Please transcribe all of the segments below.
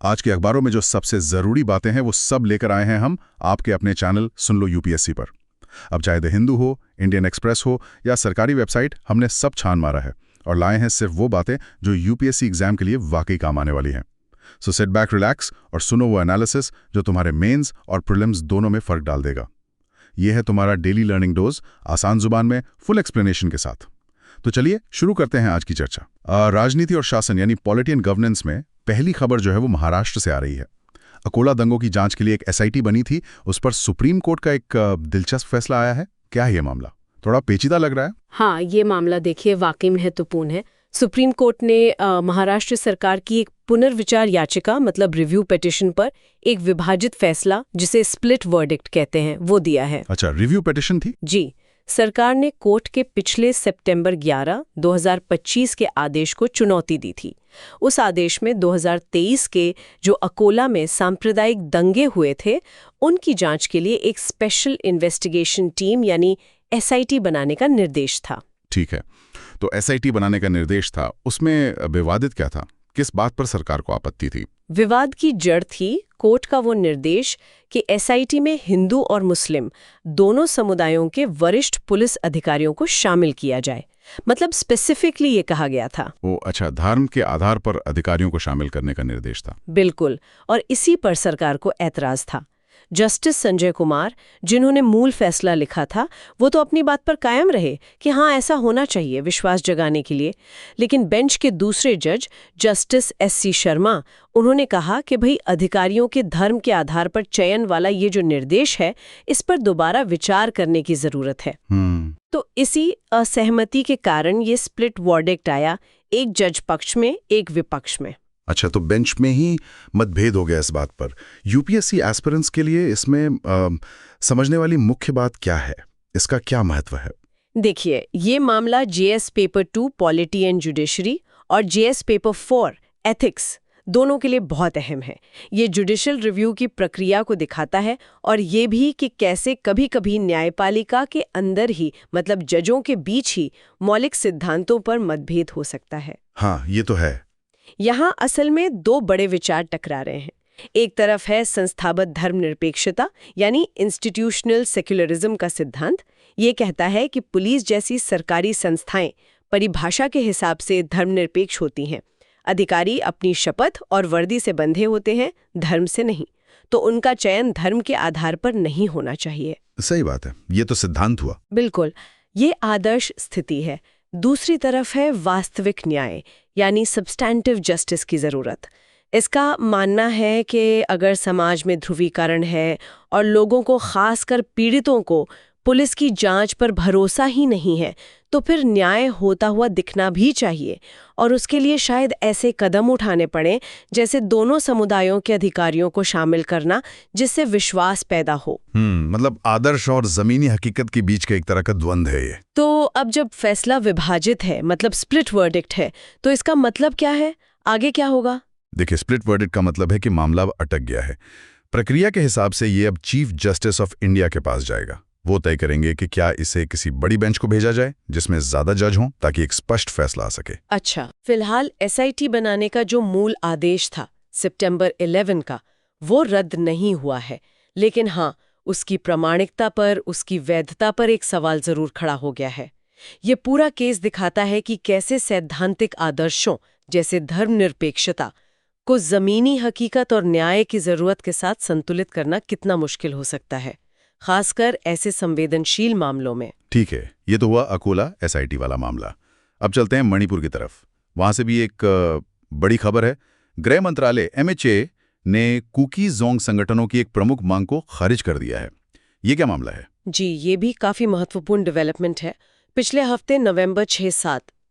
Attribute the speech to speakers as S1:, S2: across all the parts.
S1: आज के अखबारों में जो सबसे जरूरी बातें हैं वो सब लेकर आए हैं हम आपके अपने चैनल सुन लो यूपीएससी पर। अब चाहे द हिंदू हो, इंडियन एक्सप्रेस हो या सरकारी वेबसाइट, हमने सब छान मारा है और लाए हैं सिर्फ वो बातें जो यूपीएससी एग्जाम के लिए वाकई काम आने वाली हैं। सो सिट बैक, रिलैक्स और सुनो वो एनालिसिस जो तुम्हारे मेंस और प्रीलिम्स दोनों में फर्क डाल देगा। यह है तुम्हारा डेली लर्निंग डोज, आसान जुबान में फुल एक्सप्लेनेशन के साथ। तो चलिए शुरू करते हैं आज की चर्चा। राजनीति और शासन यानी पॉलिटी एंड गवर्नेंस में पहली खबर जो है वो महाराष्ट्र से आ रही है। अकोला दंगों की जांच के लिए एक एसआईटी बनी थी, उस पर सुप्रीम कोर्ट का एक दिलचस्प फैसला आया है। क्या है ये मामला? थोड़ा पेचीदा लग रहा है।
S2: हाँ, ये मामला देखिए वाकई महत्वपूर्ण है। सुप्रीम कोर्ट ने महाराष्ट्र सरकार की एक पुनर्विचार याचिका मतलब रिव्यू पिटीशन पर एक विभाजित फैसला, जिसे स्प्लिट वर्डिक्ट कहते हैं, वो दिया है।
S1: अच्छा, रिव्यू पिटीशन थी?
S2: जी। सरकार ने कोर्ट के पिछले सितंबर 11, 2025 के आदेश को चुनौती दी थी। उस आदेश में 2023 के जो अकोला में सांप्रदायिक दंगे हुए थे, उनकी जांच के लिए एक स्पेशल इन्वेस्टिगेशन टीम यानी एसआईटी बनाने का निर्देश था।
S1: ठीक है, तो एसआईटी बनाने का निर्देश था, उसमें विवादित क्या था? किस बात पर सरकार को आपत्ति थी?
S2: विवाद की जड़ थी कोर्ट का वो निर्देश कि एसआईटी में हिंदू और मुस्लिम दोनों समुदायों के वरिष्ठ पुलिस अधिकारियों को शामिल किया जाए। मतलब स्पेसिफिकली ये कहा गया था।
S1: वो अच्छा, धर्म के आधार पर अधिकारियों को शामिल करने का निर्देश था।
S2: बिल्कुल, और इसी पर सरकार को ऐतराज था। जस्टिस संजय कुमार, जिन्होंने मूल फैसला लिखा था, वो तो अपनी बात पर कायम रहे कि हाँ ऐसा होना चाहिए विश्वास जगाने के लिए। लेकिन बेंच के दूसरे जज जस्टिस एससी शर्मा, उन्होंने कहा कि भाई अधिकारियों के धर्म के आधार पर चयन वाला ये जो निर्देश है, इस पर दोबारा विचार करने की जरूरत है। तो इसी असहमति के कारण ये स्प्लिट वर्डिक्ट आया, एक जज पक्ष में एक विपक्ष में।
S1: अच्छा, तो बेंच में ही मतभेद हो गया इस बात पर। यूपीएससी एस्पिरेंट्स के लिए इसमें समझने वाली मुख्य बात क्या है? इसका क्या महत्व है?
S2: देखिए, ये मामला JS paper 2 polity and judiciary और जेएस पेपर 4 एथिक्स दोनों के लिए बहुत अहम है। ये जुडिशियल रिव्यू की प्रक्रिया को दिखाता है और ये भी कि कैसे कभी-कभी न्यायपालिका के अंदर ही मतलब जजों के बीच ही मौलिक सिद्धांतों पर मतभेद हो सकता है।
S1: हाँ, ये तो है।
S2: यहाँ असल में दो बड़े विचार टकरा रहे हैं। एक तरफ है संस्थागत धर्मनिरपेक्षता यानी इंस्टीट्यूशनल सेक्युलरिज्म का सिद्धांत। ये कहता है कि पुलिस जैसी सरकारी संस्थाएं परिभाषा के हिसाब से धर्मनिरपेक्ष होती हैं। अधिकारी अपनी शपथ और वर्दी से बंधे होते हैं, धर्म से नहीं। तो उनका चयन धर्म के आधार पर नहीं होना चाहिए।
S1: सही बात है, ये तो सिद्धांत हुआ।
S2: बिल्कुल, ये आदर्श स्थिति है। दूसरी तरफ है वास्तविक न्याय यानी सब्सटैंटिव जस्टिस की जरूरत। इसका मानना है कि अगर समाज में ध्रुवीकरण है और लोगों को, खासकर पीड़ितों को, पुलिस की जांच पर भरोसा ही नहीं है, तो फिर न्याय होता हुआ दिखना भी चाहिए। और उसके लिए शायद ऐसे कदम उठाने पड़े जैसे दोनों समुदायों के अधिकारियों को शामिल करना, जिससे विश्वास पैदा हो।
S1: मतलब आदर्श और जमीनी हकीकत के बीच का एक तरह का द्वंद्व है ये।
S2: तो अब जब फैसला विभाजित है, मतलब स्प्लिट वर्डिक्ट है, तो इसका मतलब क्या है? आगे क्या होगा?
S1: देखिए, स्प्लिट वर्डिक्ट का मतलब है कि मामला अब अटक गया है। प्रक्रिया के हिसाब से ये अब चीफ जस्टिस ऑफ इंडिया के पास जाएगा। वो तय करेंगे कि क्या इसे किसी बड़ी बेंच को भेजा जाए जिसमें ज्यादा जज हों, ताकि एक स्पष्ट फैसला आ सके।
S2: अच्छा, फिलहाल एसआईटी बनाने का जो मूल आदेश था सितंबर 11 का, वो रद्द नहीं हुआ है। लेकिन हाँ, उसकी प्रामाणिकता पर, उसकी वैधता पर एक सवाल जरूर खड़ा हो गया है। ये पूरा केस दिखाता है कि कैसे सैद्धांतिक आदर्शों जैसे धर्मनिरपेक्षता को जमीनी हकीकत और न्याय की जरूरत के साथ संतुलित करना कितना मुश्किल हो सकता है, खासकर ऐसे संवेदनशील मामलों में। ठीक
S1: है, ये तो हुआ अकोला एसआईटी वाला मामला। अब चलते हैं मणिपुर की तरफ। वहां से भी एक बड़ी खबर है। गृह मंत्रालय एमएचए ने कुकी जोंग संगठनों की एक प्रमुख मांग को खारिज कर दिया है। ये क्या मामला है?
S2: जी, ये भी काफी महत्वपूर्ण डेवलपमेंट है। पिछले हफ्ते नवंबर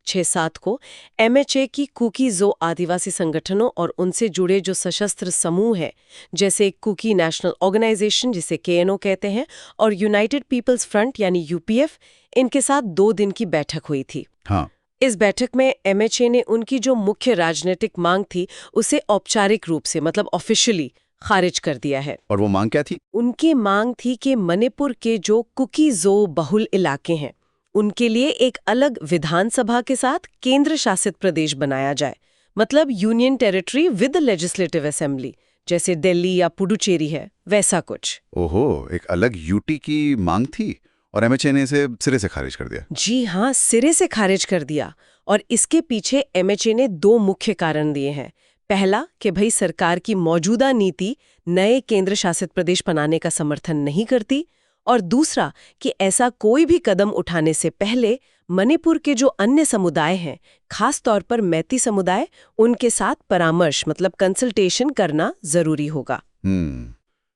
S2: 6-7 को एमएचए की कुकी जो आदिवासी संगठनों और उनसे जुड़े जो सशस्त्र समूह हैं, जैसे कुकी नेशनल ऑर्गेनाइजेशन जिसे केएनओ कहते हैं और यूनाइटेड पीपल्स फ्रंट यानी यूपीएफ, इनके साथ 2 दिन की बैठक हुई थी।
S1: हाँ।
S2: इस बैठक में एमएचए ने उनकी जो मुख्य राजनीतिक मांग थी उसे औपचारिक रूप से मतलब ऑफिशियली खारिज कर दिया है।
S1: और वो मांग क्या थी?
S2: उनकी मांग थी कि मणिपुर के जो कुकी जो बहुल इलाके हैं, उनके लिए एक अलग विधानसभा के साथ केंद्र शासित प्रदेश बनाया जाए। मतलब union territory with legislative assembly, जैसे दिल्ली या पुडुचेरी है, वैसा कुछ।
S3: ओहो, एक अलग यूटी की मांग थी और एमएचए ने इसे सिरे से खारिज कर दिया।
S2: जी हाँ, सिरे से खारिज कर दिया। और इसके पीछे एमएचए ने 2 मुख्य कारण दिए हैं। पहला कि भाई सरकार की मौजूदा नीति नए केंद्र शासित प्रदेश बनाने का समर्थन नहीं करती, और दूसरा कि ऐसा कोई भी कदम उठाने से पहले मणिपुर के जो अन्य समुदाय हैं, खास तौर पर मैती समुदाय, उनके साथ परामर्श मतलब कंसल्टेशन करना जरूरी होगा।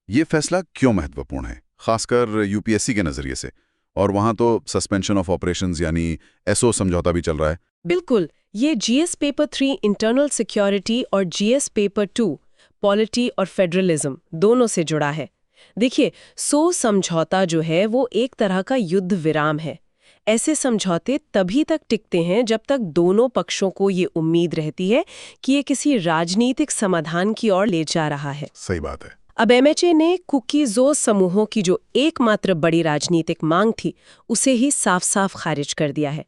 S3: ये फैसला क्यों महत्वपूर्ण है, खासकर यूपीएससी के नजरिए से? और वहां तो सस्पेंशन ऑफ ऑपरेशंस यानी एसओ समझौता भी चल रहा है।
S2: बिल्कुल, ये जीएस पेपर 3 इंटरनल सिक्योरिटी और जीएस पेपर 2 पॉलिटी और फेडरलिज्म दोनों से जुड़ा है। देखिए, समझौता जो है वो एक तरह का युद्ध विराम है। ऐसे समझौते तभी तक टिकते हैं जब तक दोनों पक्षों को ये उम्मीद रहती है कि ये किसी राजनीतिक समाधान की ओर ले जा रहा है।
S1: सही बात है।
S2: अब एमएचए ने कुकी-ज़ो समूहों की जो एकमात्र बड़ी राजनीतिक मांग थी, उसे ही साफ साफ खारिज कर दिया है।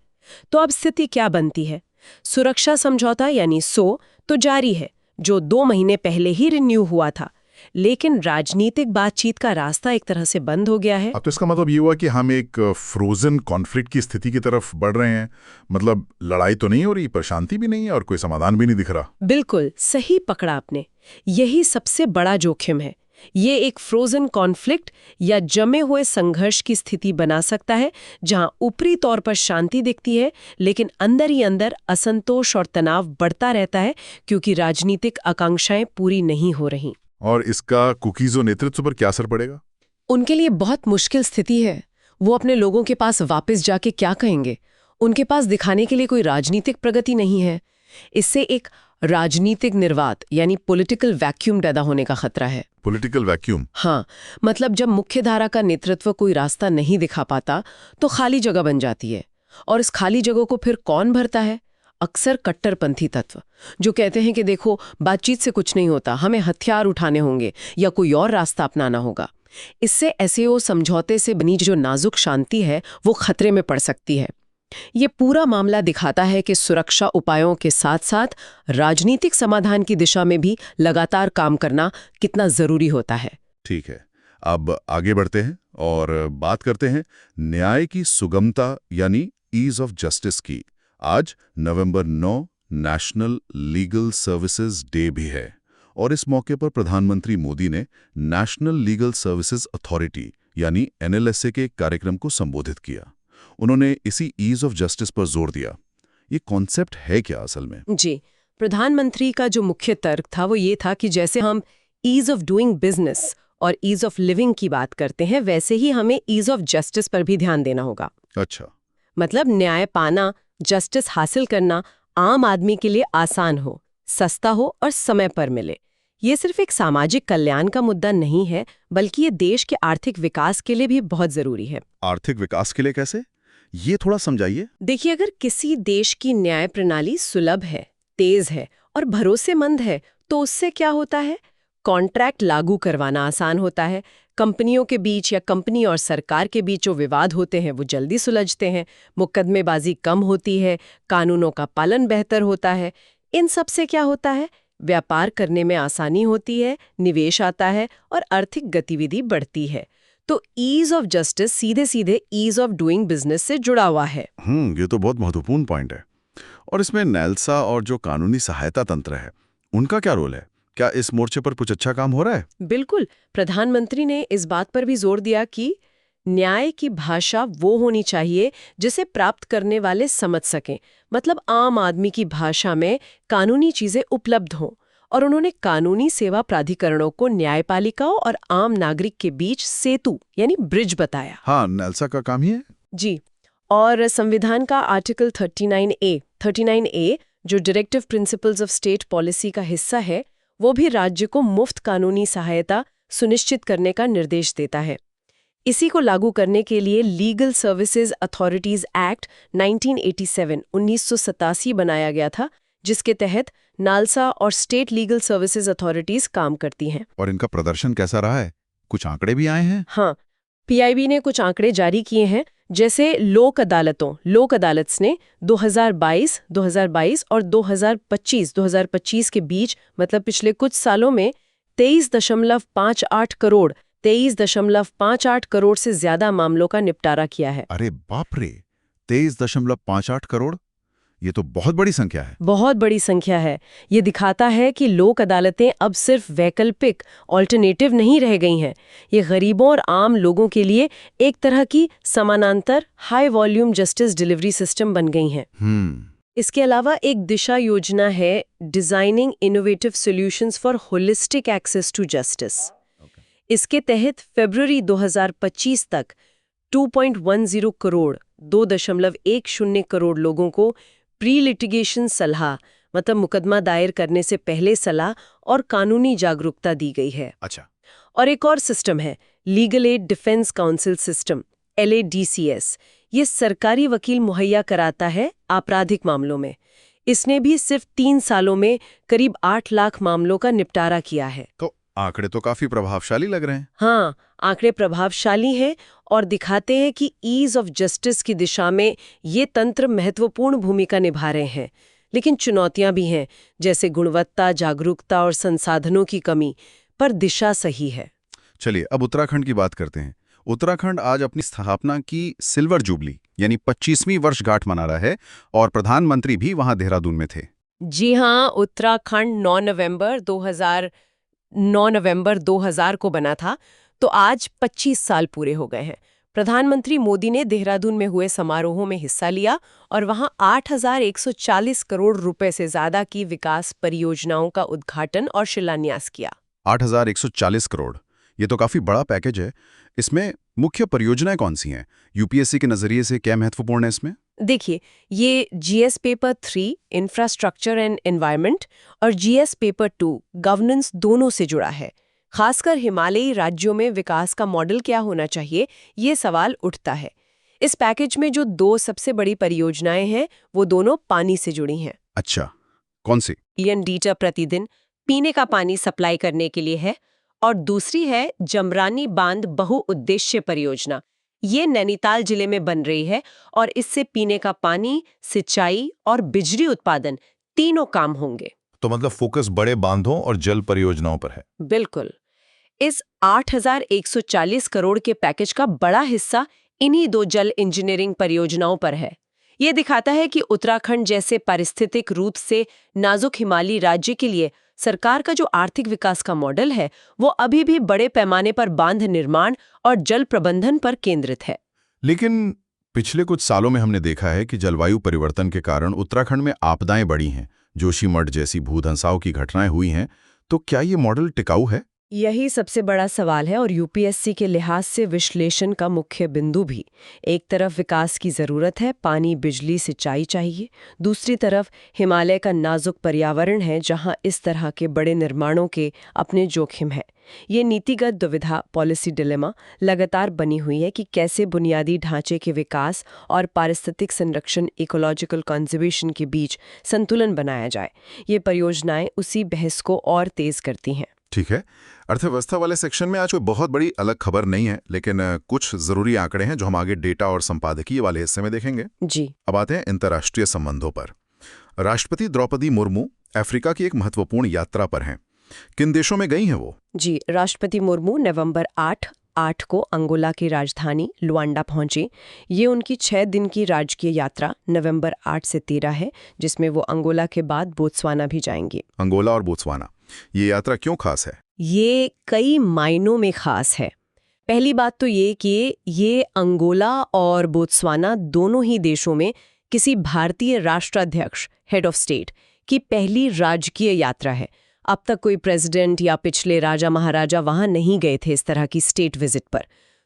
S2: तो अब स्थिति क्या बनती है? सुरक्षा समझौता यानी तो जारी है, जो 2 महीने पहले ही रिन्यू हुआ था, लेकिन राजनीतिक बातचीत का रास्ता एक तरह से बंद हो गया है।
S1: अब तो इसका मतलब ये हुआ कि हम एक फ्रोजन कॉन्फ्लिक्ट की स्थिति की तरफ बढ़ रहे हैं। मतलब लड़ाई तो नहीं हो रही, पर शांति भी नहीं है और कोई समाधान भी नहीं दिख रहा।
S2: बिल्कुल सही पकड़ा आपने। यही सबसे बड़ा जोखिम है। ये एक फ्रोजन कॉन्फ्लिक्ट या जमे हुए संघर्ष की स्थिति बना सकता है, जहां ऊपरी तौर पर शांति दिखती है, लेकिन अंदर ही अंदर असंतोष और तनाव बढ़ता रहता है, क्योंकि राजनीतिक आकांक्षाएं पूरी नहीं हो रही।
S1: और इसका कुकीज़ो नेतृत्व पर क्या असर पड़ेगा?
S2: उनके लिए बहुत मुश्किल स्थिति है। वो अपने लोगों के पास वापस जाके क्या कहेंगे? उनके पास दिखाने के लिए कोई राजनीतिक प्रगति नहीं है। इससे एक राजनीतिक निर्वात यानी पॉलिटिकल वैक्यूम पैदा होने का खतरा है।
S1: Political vacuum?
S2: हाँ, मतलब जब मुख्य धारा का नेतृत्व कोई रास्ता नहीं दिखा पाता तो खाली जगह बन जाती है। और इस खाली जगह को फिर कौन भरता है? अक्सर कट्टरपंथी तत्व, जो कहते हैं कि देखो बातचीत से कुछ नहीं होता, हमें हथियार उठाने होंगे या कोई और रास्ता अपनाना होगा। इससे एसएओ समझौते से बनी जो नाजुक शांति है वो खतरे में पड़ सकती है। ये पूरा मामला दिखाता है कि सुरक्षा उपायों के साथ साथ राजनीतिक समाधान की दिशा में भी लगातार काम करना कितना जरूरी होता है।
S1: ठीक है, अब आगे बढ़ते हैं और बात करते हैं न्याय की सुगमता यानी ईज ऑफ जस्टिस की। आज नवंबर 9 नेशनल लीगल सर्विसेज डे भी है और इस मौके पर प्रधानमंत्री मोदी ने नेशनल लीगल सर्विसेज अथॉरिटी यानी एनएलएसए के कार्यक्रम को संबोधित किया। उन्होंने इसी ईज ऑफ जस्टिस पर जोर दिया। ये कॉन्सेप्ट है क्या असल में?
S2: जी, प्रधानमंत्री का जो मुख्य तर्क था वो ये था कि जैसे हम ईज ऑफ डूइंग बिजनेस और ईज ऑफ लिविंग की बात करते हैं, वैसे ही हमें ईज ऑफ जस्टिस पर भी ध्यान देना होगा।
S1: अच्छा,
S2: मतलब न्याय पाना, जस्टिस हासिल करना आम आदमी के लिए आसान हो, सस्ता हो और समय पर मिले। ये सिर्फ एक सामाजिक कल्याण का मुद्दा नहीं है, बल्कि ये देश के आर्थिक विकास के लिए भी बहुत जरूरी है।
S1: आर्थिक विकास के लिए कैसे? ये थोड़ा समझाइए।
S2: देखिए, अगर किसी देश की न्याय प्रणाली सुलभ है, तेज है और भरोसेमंद है, तो उससे क्या होता है? कॉन्ट्रैक्ट लागू करवाना आसान होता है। कंपनियों के बीच या कंपनी और सरकार के बीच जो विवाद होते हैं वो जल्दी सुलझते हैं, मुकदमेबाजी कम होती है, कानूनों का पालन बेहतर होता है। इन सब से क्या होता है? व्यापार करने में आसानी होती है, निवेश आता है और आर्थिक गतिविधि बढ़ती है। तो ईज ऑफ जस्टिस सीधे सीधे ईज ऑफ डूइंग बिजनेस से जुड़ा हुआ है।
S1: ये तो बहुत महत्वपूर्ण पॉइंट है। और इसमें नेल्सा और जो कानूनी सहायता तंत्र है, उनका क्या रोल है? क्या इस मोर्चे पर कुछ अच्छा काम हो रहा है?
S2: बिल्कुल, प्रधानमंत्री ने इस बात पर भी जोर दिया कि न्याय की भाषा वो होनी चाहिए जिसे प्राप्त करने वाले समझ सकें। मतलब आम आदमी की भाषा में कानूनी चीजें उपलब्ध हों। और उन्होंने कानूनी सेवा प्राधिकरणों को न्यायपालिकाओं और आम नागरिक के बीच सेतु यानी ब्रिज बताया।
S1: हाँ, नेल्सा का काम ही है।
S2: जी, और संविधान का आर्टिकल 39A जो directive principles of state policy का हिस्सा है, वो भी राज्य को मुफ्त कानूनी सहायता सुनिश्चित करने का निर्देश देता है। इसी को लागू करने के लिए लीगल सर्विसेज अथॉरिटीज एक्ट 1987 बनाया गया था, जिसके तहत नालसा और स्टेट लीगल सर्विसेज अथॉरिटीज काम करती हैं।
S1: और इनका प्रदर्शन कैसा रहा है? कुछ आंकड़े भी आए हैं?
S2: हाँ, पीआईबी ने कुछ आंकड़े जारी किए हैं जैसे लोक अदालत्स ने 2022 और 2025 के बीच मतलब पिछले कुछ सालों में 23.58 करोड़ से ज्यादा मामलों का निपटारा किया है।
S3: अरे बाप रे, 23.58 करोड़, ये तो बहुत बड़ी संख्या है।
S2: बहुत बड़ी संख्या है। ये दिखाता है कि लोक अदालतें अब सिर्फ वैकल्पिक ऑल्टरनेटिव नहीं रह गई हैं। ये गरीबों और आम लोगों के लिए एक तरह की समानांतर high volume justice delivery system बन गई हैं। इसके अलावा एक दिशा योजना है designing innovative solutions for holistic access to justice. इसके तहत फरवरी 2025 तक 2.10 करोड़ 2.10 करोड़ लोगों को प्री लिटिगेशन सलाह मतलब मुकदमा दायर करने से पहले सलाह और कानूनी जागरूकता दी गई है।
S3: अच्छा।
S2: और एक और सिस्टम है legal aid defence council system LADCS। ये सरकारी वकील मुहैया कराता है आपराधिक मामलों में। इसने भी सिर्फ 3 सालों में करीब 8 लाख मामलों का निपटारा किया है।
S3: तो आंकड़े तो काफी प्रभावशाली लग रहे हैं।
S2: हाँ, आंकड़े प्रभावशाली हैं और दिखाते हैं कि ईज ऑफ जस्टिस की दिशा में ये तंत्र महत्वपूर्ण भूमिका निभा रहे हैं। लेकिन चुनौतियां भी हैं, जैसे गुणवत्ता, जागरूकता और संसाधनों की कमी, पर दिशा सही है।
S3: चलिए अब उत्तराखंड की बात करते हैं। उत्तराखंड आज अपनी स्थापना की सिल्वर जुबली यानी 25वीं वर्षगांठ मना रहा है और प्रधानमंत्री भी वहां देहरादून में थे।
S2: जी हाँ, उत्तराखंड 9 नवंबर 2000 को बना था, तो आज 25 साल पूरे हो गए हैं। प्रधानमंत्री मोदी ने देहरादून में हुए समारोहों में हिस्सा लिया और वहां 8,140 करोड़ रुपए से ज्यादा की विकास परियोजनाओं का उद्घाटन और शिलान्यास किया।
S3: 8,140 करोड़, ये तो काफी बड़ा पैकेज है। इसमें मुख्य परियोजनाएं कौन सी हैं? यूपीएससी के नजरिए से क्या महत्वपूर्ण है इसमें?
S2: देखिए, ये GS paper 3 infrastructure and environment और GS पेपर 2 गवर्नेंस दोनों से जुड़ा है। खासकर हिमालयी राज्यों में विकास का मॉडल क्या होना चाहिए, ये सवाल उठता है। इस पैकेज में जो 2 सबसे बड़ी परियोजनाएं हैं, वो दोनों पानी से जुड़ी हैं।
S3: अच्छा, कौन सी?
S2: मिलियन लीटर प्रतिदिन पीने का पानी सप्लाई करने के लिए है और दूसरी है जमरानी बांध बहुउद्देश्य परियोजना। ये नैनीताल जिले में बन रही है और इससे पीने का पानी, सिंचाई और बिजली उत्पादन तीनों काम होंगे।
S4: तो मतलब फोकस बड़े बांधों और जल परियोजनाओं पर है।
S2: बिल्कुल। इस 8,140 करोड़ के पैकेज का बड़ा हिस्सा इन्हीं 2 जल इंजीनियरिंग परियोजनाओं पर है। ये दिखाता है कि उत्तराखंड जैसे पारिस्थितिक रूप से नाजुक हिमालयी राज्य के लिए सरकार का जो आर्थिक विकास का मॉडल है, वो अभी भी बड़े पैमाने पर बांध निर्माण और जल प्रबंधन पर केंद्रित है।
S3: लेकिन पिछले कुछ सालों में हमने देखा है कि जलवायु परिवर्तन के कारण उत्तराखंड में आपदाएं बढ़ी हैं। जोशीमठ जैसी भूधंसाव की घटनाएं हुई हैं। तो क्या ये मॉडल टिकाऊ है?
S2: यही सबसे बड़ा सवाल है और यूपीएससी के लिहाज से विश्लेषण का मुख्य बिंदु भी। एक तरफ विकास की जरूरत है, पानी, बिजली, सिंचाई चाहिए। दूसरी तरफ हिमालय का नाजुक पर्यावरण है, जहां इस तरह के बड़े निर्माणों के अपने जोखिम है। ये नीतिगत दुविधा, पॉलिसी डिलेमा लगातार बनी हुई है कि कैसे बुनियादी ढांचे के विकास और पारिस्थितिक संरक्षण, इकोलॉजिकल कंजर्वेशन के बीच संतुलन बनाया जाए। ये परियोजनाएं उसी बहस को और तेज करती हैं।
S3: ठीक है। अर्थव्यवस्था वाले सेक्शन में आज कोई बहुत बड़ी अलग खबर नहीं है, लेकिन कुछ जरूरी आंकड़े हैं जो हम आगे डेटा और संपादकीय वाले हिस्से में देखेंगे।
S2: जी।
S3: अब आते हैं अंतर्राष्ट्रीय संबंधों पर। राष्ट्रपति द्रौपदी मुर्मू अफ्रीका की एक महत्वपूर्ण यात्रा पर हैं। किन देशों में गई हैं वो?
S2: जी, राष्ट्रपति मुर्मू नवंबर 8 को अंगोला की राजधानी लुआंडा पहुंची। ये उनकी 6 दिन की राजकीय यात्रा नवंबर 8 से 13 है, जिसमें वो अंगोला के बाद बोत्सवाना भी जाएंगी।
S3: अंगोला और बोत्सवाना, ये यात्रा क्यों खास है?
S2: ये कई मायनों में खास है। पहली बात तो ये कि ये अंगोला और बोत्सवाना दोनों ही देशों में किसी भारतीय राष्ट्राध्यक्ष, हेड ऑफ स्टेट, की पहली राजकीय यात्रा है। अब तक कोई प्रेसिडेंट या पिछले राजा महाराजा वहां नहीं गए थे इस तरह की स्टेट विजिट पर।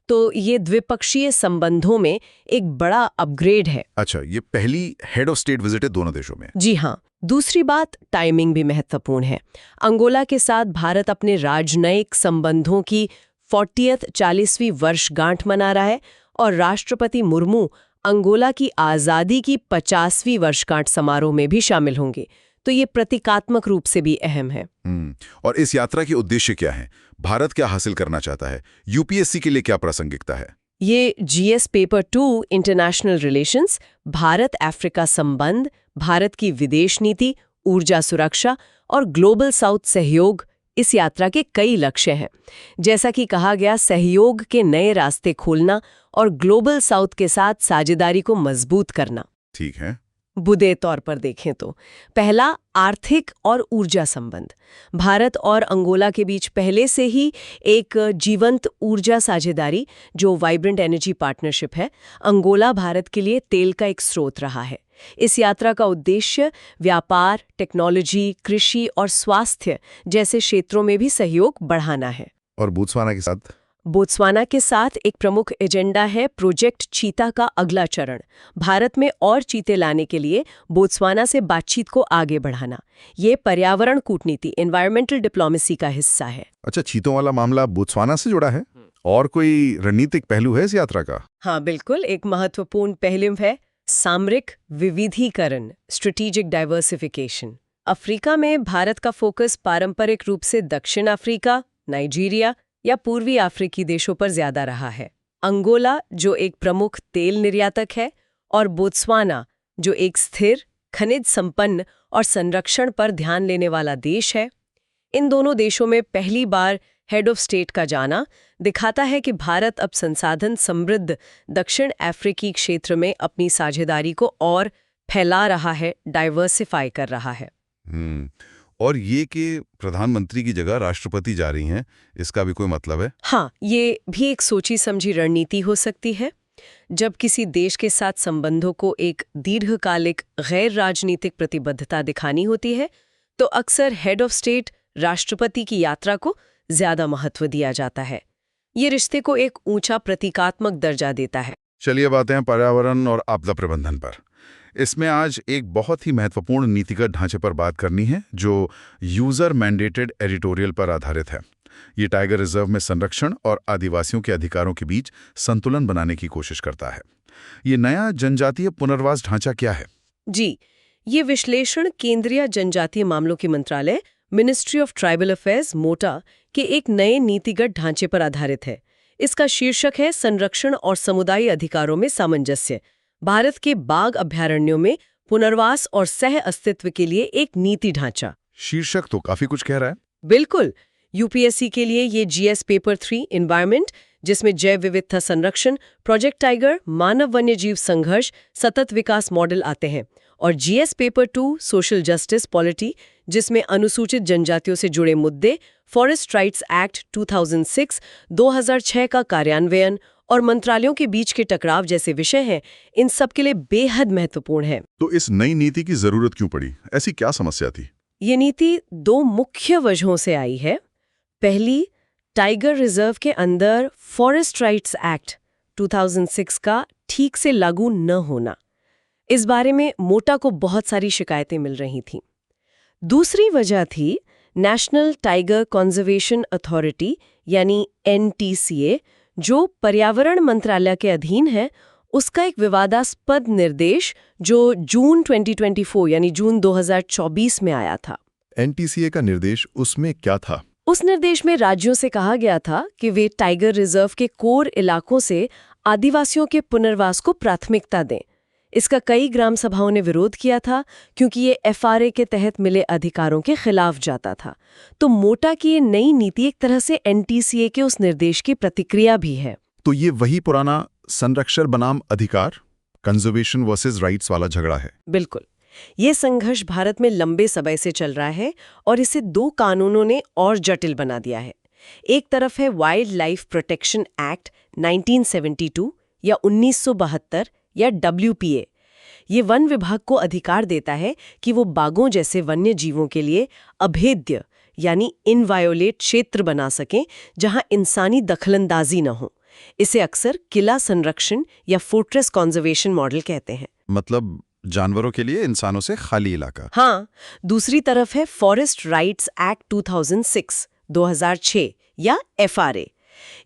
S2: तो ये द्विपक्षीय संबंधों में एक बड़ा अपग्रेड है।
S3: अच्छा, ये पहली हेड ऑफ स्टेट विजिट है दोनों देशों में?
S2: जी हाँ। दूसरी बात, टाइमिंग भी महत्वपूर्ण है। अंगोला के साथ भारत अपने राजनयिक संबंधों की 40वीं वर्षगांठ मना रहा है और राष्ट्रपति मुर्मू अंगोला की आज़ादी की 50वीं वर्षगांठ समारोह में भी शामिल होंगे। तो ये प्रतीकात्मक रूप से भी अहम है।
S3: और इस यात्रा के उद्देश्य क्या है? भारत क्या हासिल करना चाहता है? यूपीएससी के लिए क्या प्रासंगिकता है?
S2: ये GS paper 2 international relations, Bharat Africa संबंध, भारत की विदेश नीति, ऊर्जा सुरक्षा और ग्लोबल साउथ सहयोग, इस यात्रा के कई लक्ष्य हैं। जैसा कि कहा गया, सहयोग के नए रास्ते खोलना और ग्लोबल साउथ के साथ साझेदारी को मजबूत करना।
S1: ठीक है।
S2: बुदे तौर पर देखें तो पहला, आर्थिक और ऊर्जा संबंध। भारत और अंगोला के बीच पहले से ही एक जीवंत ऊर्जा साझेदारी, जो वाइब्रेंट एनर्जी पार्टनरशिप है। अंगोला भारत के लिए तेल का एक स्रोत रहा है। इस यात्रा का उद्देश्य व्यापार, टेक्नोलॉजी, कृषि और स्वास्थ्य जैसे क्षेत्रों में भी सहयोग बढ़ाना है।
S1: और बोत्सवाना के साथ?
S2: बोत्सवाना के साथ एक प्रमुख एजेंडा है प्रोजेक्ट चीता का अगला चरण। भारत में और चीते लाने के लिए बोत्सवाना से बातचीत को आगे बढ़ाना। ये पर्यावरण कूटनीति, एनवायरमेंटल डिप्लोमेसी का हिस्सा है।
S1: अच्छा, चीतों वाला मामला बोत्सवाना से जुड़ा है? और कोई रणनीतिक पहलू है इस यात्रा का?
S2: हाँ बिल्कुल, एक महत्वपूर्ण पहलू है सामरिक विविधीकरण, स्ट्रेटेजिक डाइवर्सिफिकेशन। अफ्रीका में भारत का फोकस पारंपरिक रूप से दक्षिण अफ्रीका, नाइजीरिया या पूर्वी अफ्रीकी देशों पर ज्यादा रहा है। अंगोला, जो एक प्रमुख तेल निर्यातक है, और बोत्सवाना, जो एक स्थिर, खनिज संपन्न और संरक्षण पर ध्यान लेने वाला देश है। इन दोनों देशों में पहली बार हेड ऑफ स्टेट का जाना दिखाता है कि भारत अब संसाधन समृद्ध दक्षिण अफ्रीकी क्षेत्र में अपनी साझेदारी को और फैला रहा है, डाइवर्सिफाई कर रहा है।
S1: और ये कि प्रधानमंत्री की जगह राष्ट्रपति जा रही हैं, इसका भी कोई मतलब है?
S2: हाँ, ये भी एक सोची समझी रणनीति हो सकती है। जब किसी देश के साथ संबंधों को एक दीर्घकालिक गैर राजनीतिक प्रतिबद्धता दिखानी होती है, तो अक्सर हेड ऑफ स्टेट, राष्ट्रपति की यात्रा को ज्यादा महत्व दिया जाता है। ये रिश्ते को एक ऊंचा प्रतीकात्मक दर्जा देता है।
S1: चलिए बातें हैं पर्यावरण और आपदा प्रबंधन पर। इसमें आज एक बहुत ही महत्वपूर्ण नीतिगत ढांचे पर बात करनी है, जो यूजर मैंडेटेड एडिटोरियल पर आधारित है। ये टाइगर रिजर्व में संरक्षण और आदिवासियों के अधिकारों के बीच संतुलन बनाने की कोशिश करता है। ये नया जनजातीय पुनर्वास ढांचा क्या है?
S2: जी, ये विश्लेषण केंद्रीय जनजातीय मामलों की मंत्रालय, मिनिस्ट्री ऑफ ट्राइबल अफेयर्स, मोटा, के एक नए नीतिगत ढांचे पर आधारित है। इसका शीर्षक है संरक्षण और समुदायी अधिकारों में सामंजस्य, भारत के बाघ अभयारण्यों में पुनर्वास और सह अस्तित्व के लिए एक नीति ढांचा।
S1: शीर्षक तो काफी कुछ कह रहा है।
S2: बिल्कुल। यूपीएससी के लिए ये GS पेपर 3 एनवायरमेंट, जिसमें जैव विविधता संरक्षण, प्रोजेक्ट टाइगर, मानव वन्यजीव संघर्ष, सतत विकास मॉडल आते हैं, और GS paper 2 social justice polity, जिसमें अनुसूचित जनजातियों से जुड़े मुद्दे, फॉरेस्ट राइट्स एक्ट 2006, 2006 का कार्यान्वयन और मंत्रालयों के बीच के टकराव जैसे विषय हैं। इन सब के लिए बेहद महत्वपूर्ण है।
S1: तो इस नई नीति की जरूरत क्यों पड़ी? ऐसी क्या समस्या थी?
S2: ये नीति दो मुख्य वजहों से आई है। पहली, टाइगर रिजर्व के अंदर फॉरेस्ट राइट्स एक्ट 2006 का ठीक से लागू न होना। इस बारे में मोटा को बहुत सारी शिकायतें मिल रही थीं। दूसरी वजह थी नेशनल टाइगर कंजर्वेशन अथॉरिटी यानी NTCA, जो पर्यावरण मंत्रालय के अधीन है, उसका एक विवादास्पद निर्देश जो जून 2024 यानी जून 2024 में आया था।
S3: NTCA का निर्देश, उसमें क्या था?
S2: उस निर्देश में राज्यों से कहा गया था कि वे टाइगर रिजर्व के कोर इलाकों से आदिवासियों के पुनर्वास को प्राथमिकता दें। इसका कई ग्राम सभाओं ने विरोध किया था, क्योंकि ये FRA के तहत मिले अधिकारों के खिलाफ जाता था। तो मोटा की ये नई नीति एक तरह से NTCA के उस निर्देश की प्रतिक्रिया भी है।
S3: तो ये वही पुराना संरक्षण बनाम अधिकार, कंजर्वेशन वर्सेस राइट्स वाला झगड़ा है।
S2: बिल्कुल। ये संघर्ष भारत में लंबे समय से चल रहा है, और इसे दो कानूनों ने और जटिल बना दिया है। एक तरफ है वाइल्ड लाइफ प्रोटेक्शन एक्ट 1972 या 1972 या WPA। ये वन विभाग को अधिकार देता है कि वो बाघों जैसे वन्य जीवों के लिए अभेद्य यानी इनवायोलेट क्षेत्र बना सकें, जहां इंसानी दखलंदाजी न हो। इसे अक्सर किला संरक्षण या फोर्ट्रेस कॉन्जर्वेशन मॉडल कहते हैं।
S3: मतलब जानवरों के लिए इंसानों से खाली इलाका।
S2: हाँ। दूसरी तरफ है फॉरेस्ट राइट्स एक्ट 2006 या FRA।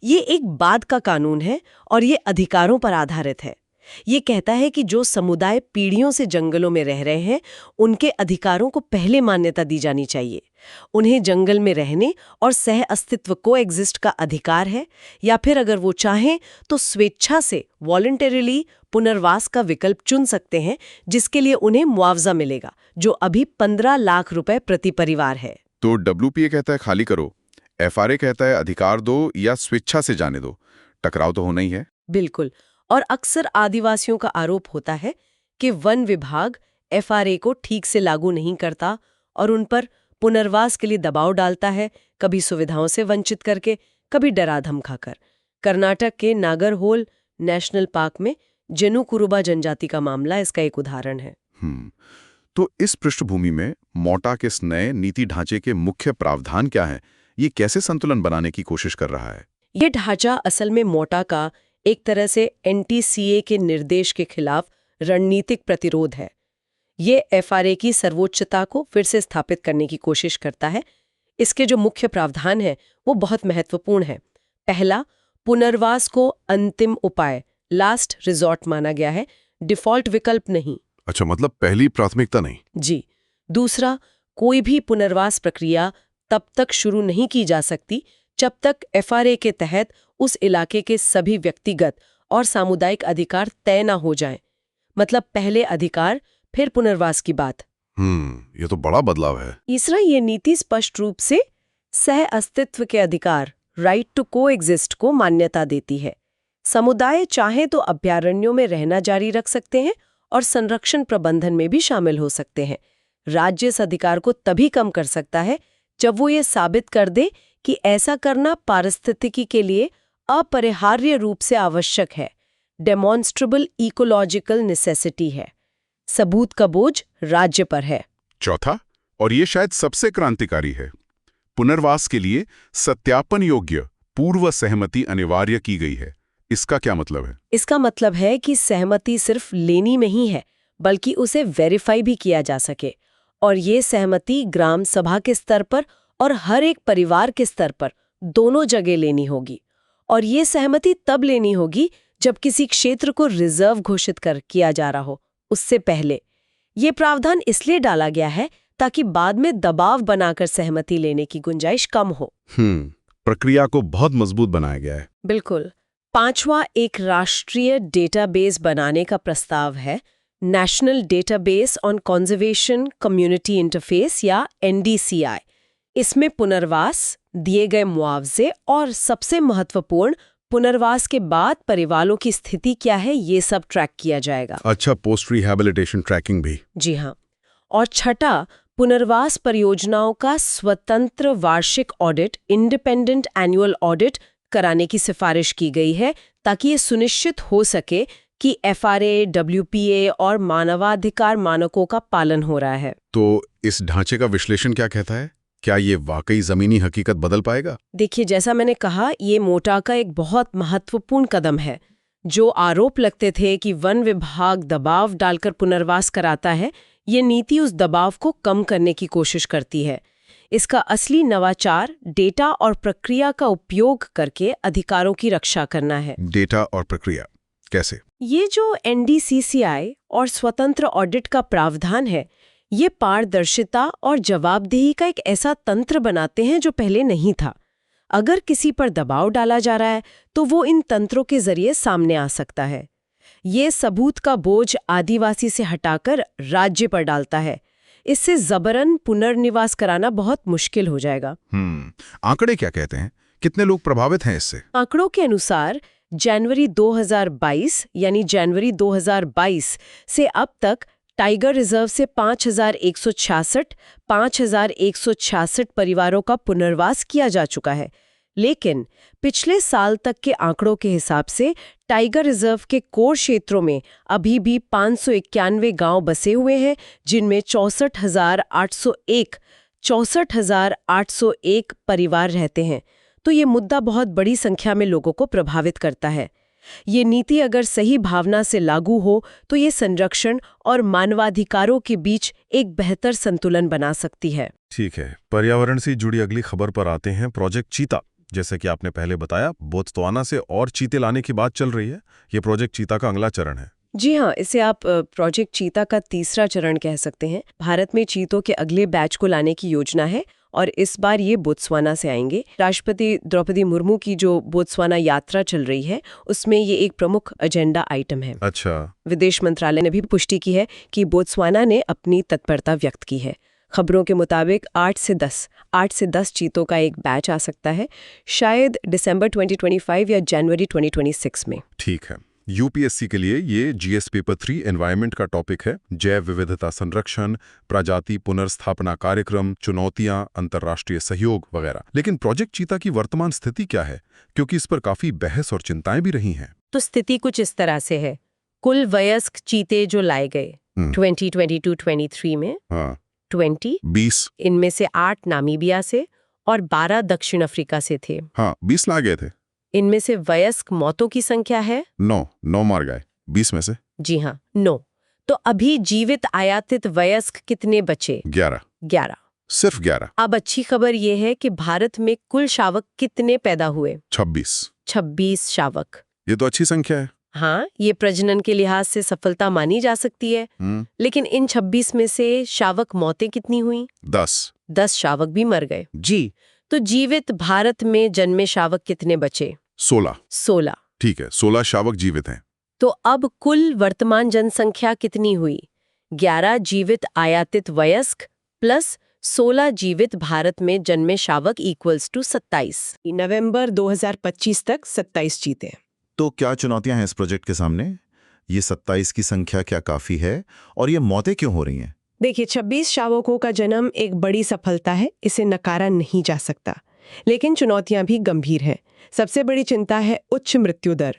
S2: ये एक बाद का कानून है और ये अधिकारों पर आधारित है। ये कहता है कि जो समुदाय पीढ़ियों से जंगलों में रह रहे हैं, उनके अधिकारों को पहले मान्यता दी जानी चाहिए। उन्हें जंगल में रहने और सह अस्तित्व को एग्जिस्ट का अधिकार है, या फिर अगर वो चाहें तो स्वेच्छा से वॉलंटरीली पुनर्वास का विकल्प चुन सकते हैं, जिसके लिए उन्हें मुआवजा मिलेगा, जो अभी 15 लाख रुपए प्रति परिवार है।
S3: तो WPA कहता है खाली करो, FRA कहता है अधिकार दो या स्वेच्छा से जाने दो। टकराव तो होना ही है।
S2: बिल्कुल। और अक्सर आदिवासियों का आरोप होता है कि वन विभाग FRA को ठीक से लागू नहीं करता और उन पर पुनर्वास के लिए दबाव डालता है, कभी सुविधाओं से वंचित करके, कभी डरा धमकाकर। कर्नाटक के नागरहोल नेशनल पार्क में जेनु-कुरुबा जनजाति का मामला इसका एक उदाहरण है।
S3: तो इस पृष्ठभूमि में मोटा के इस नए नीति ढांचे के मुख्य प्रावधान क्या हैं? ये कैसे संतुलन बनाने की कोशिश कर रहा है?
S2: ये ढांचा असल में मोटा का एक तरह से NTCA के निर्देश के खिलाफ रणनीतिक प्रतिरोध है। ये FRA की सर्वोच्चता को फिर से स्थापित करने की कोशिश करता है। इसके जो मुख्य प्रावधान है वो बहुत महत्वपूर्ण है। पहला, पुनर्वास को अंतिम उपाय, लास्ट रिजॉर्ट माना गया है, डिफॉल्ट विकल्प नहीं।
S3: अच्छा, मतलब पहली प्राथमिकता नहीं।
S2: जी। दूसरा, कोई भी पुनर्वास प्रक्रिया तब तक शुरू नहीं की जा सकती जब तक FRA के तहत उस इलाके के सभी व्यक्तिगत और सामुदायिक अधिकार तय न हो जाएं। मतलब पहले अधिकार फिर पुनर्वास की बात।
S3: ये तो बड़ा बदलाव है।
S2: तीसरा, ये नीति स्पष्ट रूप से सह अस्तित्व के अधिकार, राइट टू कोएग्जिस्ट को मान्यता देती है। समुदाय चाहे तो अभयारण्यों में रहना जारी रख सकते हैं और संरक्षण प्रबंधन में भी शामिल हो सकते हैं। राज्य इस अधिकार को तभी कम कर सकता है जब वो ये साबित कर दे कि ऐसा करना पारिस्थितिकी के लिए अपरिहार्य रूप से आवश्यक है, डेमॉन्स्ट्रेबल इकोलॉजिकल नेसेसिटी है। सबूत का बोझ राज्य पर है।
S1: चौथा, और ये शायद सबसे क्रांतिकारी है, पुनर्वास के लिए सत्यापन योग्य पूर्व सहमति अनिवार्य की गई है। इसका क्या मतलब है?
S2: इसका मतलब है कि सहमति सिर्फ लेनी नहीं है, बल्कि उसे वेरीफाई भी किया जा सके। और ये सहमति ग्राम सभा के स्तर पर और हर एक परिवार के स्तर पर दोनों जगह लेनी होगी। और ये सहमति तब लेनी होगी जब किसी क्षेत्र को रिजर्व घोषित किया जा रहा हो, उससे पहले। ये प्रावधान इसलिए डाला गया है ताकि बाद में दबाव बनाकर सहमति लेने की गुंजाइश कम हो।
S1: प्रक्रिया को बहुत मजबूत बनाया गया है।
S2: बिल्कुल। पांचवा, एक राष्ट्रीय डेटाबेस बनाने का प्रस्ताव है, national database on conservation community interface या NDCI। इसमें पुनर्वास, दिए गए मुआवजे और सबसे महत्वपूर्ण पुनर्वास के बाद परिवारों की स्थिति क्या है, ये सब ट्रैक किया जाएगा।
S1: अच्छा, पोस्ट रिहैबिलिटेशन ट्रैकिंग भी।
S2: जी हाँ। और छठा, पुनर्वास परियोजनाओं का स्वतंत्र वार्षिक ऑडिट, इंडिपेंडेंट एनुअल ऑडिट कराने की सिफारिश की गई है, ताकि ये सुनिश्चित हो सके कि FRA, WPA और मानवाधिकार मानकों का पालन हो रहा है।
S1: तो इस ढांचे का विश्लेषण क्या कहता है? क्या ये वाकई जमीनी हकीकत बदल पाएगा?
S2: देखिए, जैसा मैंने कहा, ये मोटा का एक बहुत महत्वपूर्ण कदम है। जो आरोप लगते थे कि वन विभाग दबाव डालकर पुनर्वास कराता है, ये नीति उस दबाव को कम करने की कोशिश करती है। इसका असली नवाचार डेटा और प्रक्रिया का उपयोग करके अधिकारों की रक्षा करना है।
S1: डेटा और प्रक्रिया कैसे?
S2: ये जो NDCCI और स्वतंत्र ऑडिट का प्रावधान है, ये पारदर्शिता और जवाबदेही का एक ऐसा तंत्र बनाते हैं जो पहले नहीं था। अगर किसी पर दबाव डाला जा रहा है तो वो इन तंत्रों के जरिए सामने आ सकता है। ये सबूत का बोझ आदिवासी से हटाकर राज्य पर डालता है। इससे जबरन पुनर्निवास कराना बहुत मुश्किल हो जाएगा।
S1: आंकड़े क्या कहते हैं? कितने लोग प्रभावित हैं इससे?
S2: आंकड़ों के अनुसार जनवरी 2022 यानी जनवरी 2022 से अब तक टाइगर रिजर्व से 5,166 परिवारों का पुनर्वास किया जा चुका है। लेकिन पिछले साल तक के आंकड़ों के हिसाब से टाइगर रिजर्व के कोर क्षेत्रों में अभी भी 591 गांव बसे हुए हैं, जिनमें 64,801 परिवार रहते हैं। तो ये मुद्दा बहुत बड़ी संख्या में लोगों को प्रभावित करता है। ये नीति अगर सही भावना से लागू हो तो ये संरक्षण और मानवाधिकारों के बीच एक बेहतर संतुलन बना सकती है।
S4: ठीक है, पर्यावरण से जुड़ी अगली खबर पर आते हैं। प्रोजेक्ट चीता, जैसे कि आपने पहले बताया, बोत्सवाना से और चीते लाने की बात चल रही है। ये प्रोजेक्ट चीता का अगला चरण है।
S2: जी हाँ, इसे आप प्रोजेक्ट चीता का तीसरा चरण कह सकते हैं। भारत में चीतों के अगले बैच को लाने की योजना है और इस बार ये बोत्सवाना से आएंगे। राष्ट्रपति द्रौपदी मुर्मू की जो बोत्सवाना यात्रा चल रही है उसमें ये एक प्रमुख एजेंडा आइटम है।
S4: अच्छा।
S2: विदेश मंत्रालय ने भी पुष्टि की है कि बोत्सवाना ने अपनी तत्परता व्यक्त की है। खबरों के मुताबिक 8 से 10 चीतों का एक बैच आ सकता है, शायद दिसंबर 2025 या जनवरी 2026 में।
S4: ठीक है। यूपीएससी के लिए ये जीएस पेपर 3 एनवायरनमेंट का टॉपिक है। जैव विविधता संरक्षण, प्रजाति पुनर्स्थापना कार्यक्रम, चुनौतियां, अंतर्राष्ट्रीय सहयोग वगैरह। लेकिन प्रोजेक्ट चीता की वर्तमान स्थिति क्या है, क्योंकि इस पर काफी बहस और चिंताएं भी रही हैं।
S2: तो स्थिति कुछ इस तरह से है। कुल वयस्क चीते जो लाए गए 2022-23 में,
S3: हाँ,
S2: 20 इनमें से 8 नामीबिया से और 12 दक्षिण अफ्रीका से थे।
S3: हाँ, 20 ला गए थे।
S2: इनमें से वयस्क मौतों की संख्या है
S3: 9 मार गए 20 में से।
S2: जी हाँ, 9। तो अभी जीवित आयातित वयस्क कितने बचे?
S3: 11। सिर्फ 11।
S2: अब अच्छी खबर ये है कि भारत में कुल शावक कितने पैदा हुए?
S3: 26
S2: शावक।
S3: ये तो अच्छी संख्या है।
S2: हाँ, ये प्रजनन के लिहाज से सफलता मानी जा सकती है। लेकिन इन 26 में से शावक मौतें कितनी हुई?
S3: 10
S2: शावक भी मर गए। जी। तो जीवित भारत में जन्मे शावक कितने बचे?
S3: 16। ठीक है, 16 शावक जीवित हैं।
S2: तो अब कुल वर्तमान जनसंख्या कितनी हुई? 11 जीवित आयातित वयस्क प्लस 16 जीवित भारत में जन्मे शावक इक्वल्स टू 27। नवंबर 2025 तक 27 चीते।
S3: तो क्या चुनौतियां हैं इस प्रोजेक्ट के सामने? ये 27 की संख्या क्या काफी है, और ये मौतें क्यों हो रही हैं?
S2: देखिए, 26 शावकों का जन्म एक बड़ी सफलता है, इसे नकारा नहीं जा सकता। लेकिन चुनौतियां भी गंभीर हैं। सबसे बड़ी चिंता है उच्च मृत्यु दर।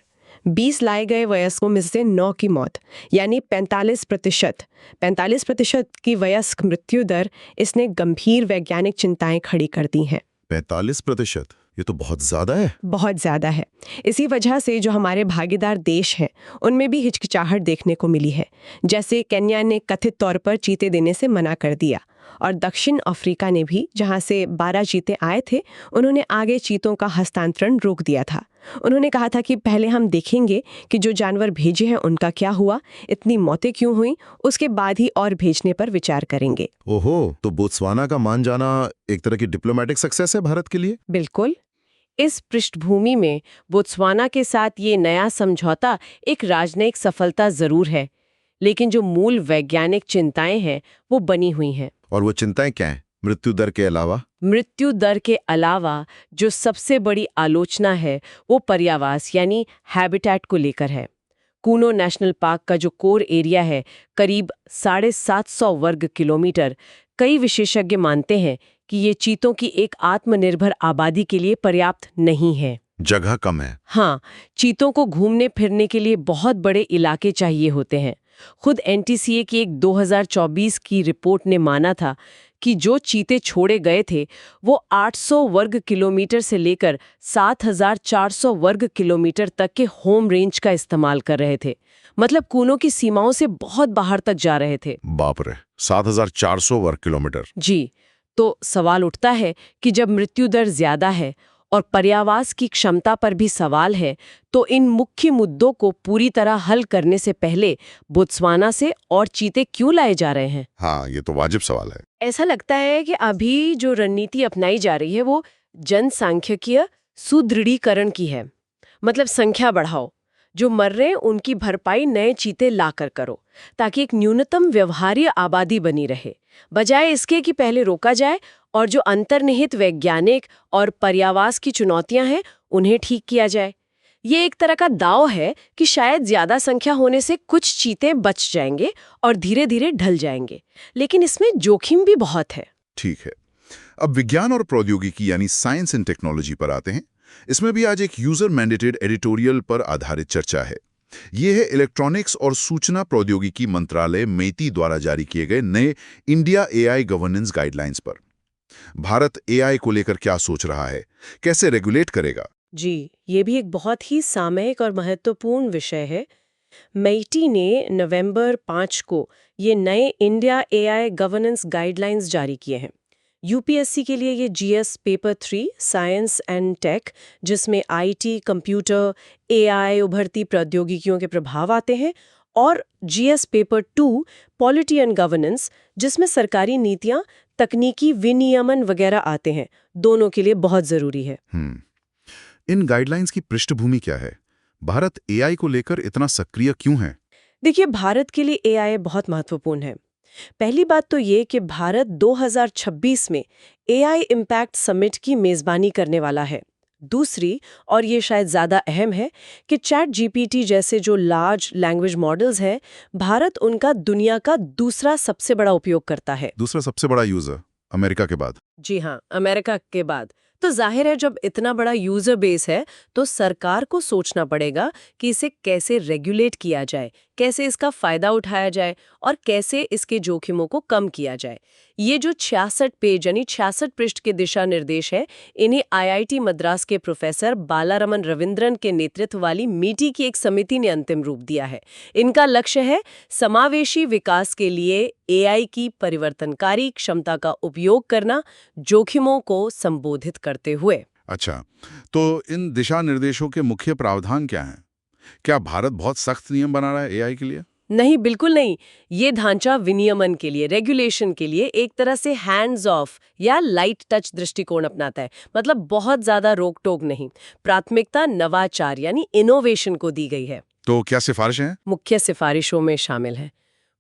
S2: 20 लाए गए वयस्कों में से 9 की मौत, यानी 45% की वयस्क मृत्यु दर, इसने गंभीर वैज्ञानिक चिंताएं खड़ी कर दी हैं।
S3: 45%? ये तो बहुत ज्यादा है।
S2: बहुत ज्यादा है। इसी वजह से जो हमारे भागीदार देश हैं उनमें भी हिचकिचाहट देखने को मिली है। जैसे केन्या ने कथित तौर पर चीते देने से मना कर दिया, और दक्षिण अफ्रीका ने भी, जहां से 12 चीते आए थे, उन्होंने आगे चीतों का हस्तांतरण रोक दिया था। उन्होंने कहा था कि पहले हम देखेंगे कि जो जानवर भेजे हैं उनका क्या हुआ, इतनी मौतें क्यों हुई, उसके बाद ही और भेजने पर विचार करेंगे।
S3: ओहो, तो बोत्सवाना का मान जाना एक तरह की डिप्लोमेटिक सक्सेस है भारत के लिए।
S2: बिल्कुल। इस पृष्ठभूमि में बोत्सवाना के साथ ये नया समझौता एक राजनयिक सफलता जरूर है, लेकिन जो मूल वैज्ञानिक चिंताएं हैं वो बनी हुई हैं।
S3: और वो चिंताएं क्या हैं? मृत्यु दर के अलावा?
S2: मृत्यु दर के अलावा जो सबसे बड़ी आलोचना है वो पर्यावास यानी हैबिटेट को लेकर है। कूनो नेशनल पार्क का जो कोर एरिया है, करीब 750 वर्ग किलोमीटर, कई विशेषज्ञ मानते हैं कि ये चीतों की एक आत्मनिर्भर आबादी के लिए पर्याप्त नहीं है।
S3: जगह कम है।
S2: हाँ, चीतों को घूमने फिरने के लिए बहुत बड़े इलाके चाहिए होते हैं। खुद एनटीसीए की एक 2024 की रिपोर्ट ने माना था कि जो चीते छोड़े गए थे वो 800 वर्ग किलोमीटर से लेकर 7,400 वर्ग किलोमीटर तक के होम रेंज का इस्तेमाल कर रहे थे। मतलब कूनों की सीमाओं से बहुत बाहर तक जा रहे थे।
S3: बाप रे, 7,400 वर्ग किलोमीटर।
S2: जी। तो सवाल उठता है कि जब मृत्यु दर ज्यादा है और पर्यावास की क्षमता पर भी सवाल है, तो इन मुख्य मुद्दों को पूरी तरह हल करने से पहले बोत्सवाना से और चीते क्यों लाए जा रहे हैं?
S3: हाँ, ये तो वाजिब सवाल है।
S2: ऐसा लगता है कि अभी जो रणनीति अपनाई जा रही है वो जनसांख्यिकीय सुदृढ़ीकरण की है। मतलब संख्या बढ़ाओ, जो मर रहे हैं उनकी भरपाई नए चीते लाकर करो, ताकि एक न्यूनतम व्यवहार्य आबादी बनी रहे, बजाय इसके कि पहले रोका जाए और जो अंतर्निहित वैज्ञानिक और पर्यावास की चुनौतियां हैं उन्हें ठीक किया जाए। ये एक तरह का दांव है कि शायद ज्यादा संख्या होने से कुछ चीते बच जाएंगे और धीरे धीरे ढल जाएंगे, लेकिन इसमें जोखिम भी बहुत है।
S3: ठीक है, अब विज्ञान और प्रौद्योगिकी यानी साइंस एंड टेक्नोलॉजी पर आते हैं। इसमें भी आज एक यूजर मैंडेटेड एडिटोरियल पर आधारित चर्चा है। ये है इलेक्ट्रॉनिक्स और सूचना प्रौद्योगिकी मंत्रालय मेटी द्वारा जारी किए गए नए इंडिया एआई गवर्नेंस गाइडलाइंस पर। भारत एआई को लेकर क्या सोच रहा है, कैसे रेगुलेट करेगा?
S2: जी, ये भी एक बहुत ही सामयिक और महत्वपूर्ण विषय है। मेटी ने नवंबर 5 को ये नए इंडिया एआई गवर्नेंस गाइडलाइंस जारी किए हैं। यूपीएससी के लिए ये GS paper 3 science and tech, जिसमें आईटी, कंप्यूटर, एआई, उभरती प्रौद्योगिकियों के प्रभाव आते हैं, और GS paper 2 polity and governance, जिसमें सरकारी नीतियां, तकनीकी विनियमन वगैरह आते हैं, दोनों के लिए बहुत जरूरी है।
S3: इन गाइडलाइंस की पृष्ठभूमि क्या है? भारत एआई को लेकर इतना सक्रिय क्यों है?
S2: देखिए, भारत के लिए एआई बहुत महत्वपूर्ण है। पहली बात तो ये कि भारत 2026 में एआई इम्पैक्ट समिट की मेजबानी करने वाला है। दूसरी, और ये शायद ज़्यादा अहम है, कि चैट जीपीटी जैसे जो लार्ज लैंग्वेज मॉडल्स हैं, भारत उनका दुनिया का दूसरा सबसे बड़ा उपयोग करता है।
S3: दूसरा सबसे बड़ा यूजर अमेरिका के बाद?
S2: जी हाँ, अमेरिका के बाद। तो जाहिर है, जब इतना बड़ा यूजर बेस है तो सरकार को सोचना पड़ेगा कि इसे कैसे रेगुलेट किया जाए, कैसे इसका फायदा उठाया जाए और कैसे इसके जोखिमों को कम किया जाए। ये जो 66 पेज यानी 66 पृष्ठ के दिशा निर्देश है, इन्हें आईआईटी मद्रास के प्रोफेसर बालारमन रविंद्रन के नेतृत्व वाली मीटी की एक समिति ने अंतिम रूप दिया है। इनका लक्ष्य है समावेशी विकास के लिए एआई की परिवर्तनकारी क्षमता का उपयोग करना, जोखिमों को संबोधित करते हुए।
S3: अच्छा, तो इन दिशा निर्देशों के मुख्य प्रावधान क्या हैं? क्या भारत बहुत सख्त नियम बना रहा है एआई के लिए?
S2: नहीं, बिल्कुल नहीं। ये ढांचा विनियमन के लिए, रेगुलेशन के लिए एक तरह से हैंड्स ऑफ या लाइट टच दृष्टिकोण अपनाता है। मतलब बहुत ज्यादा रोक टोक नहीं। प्राथमिकता नवाचार यानी इनोवेशन को दी गई है।
S3: तो क्या सिफारिशें हैं?
S2: मुख्य सिफारिशों में शामिल है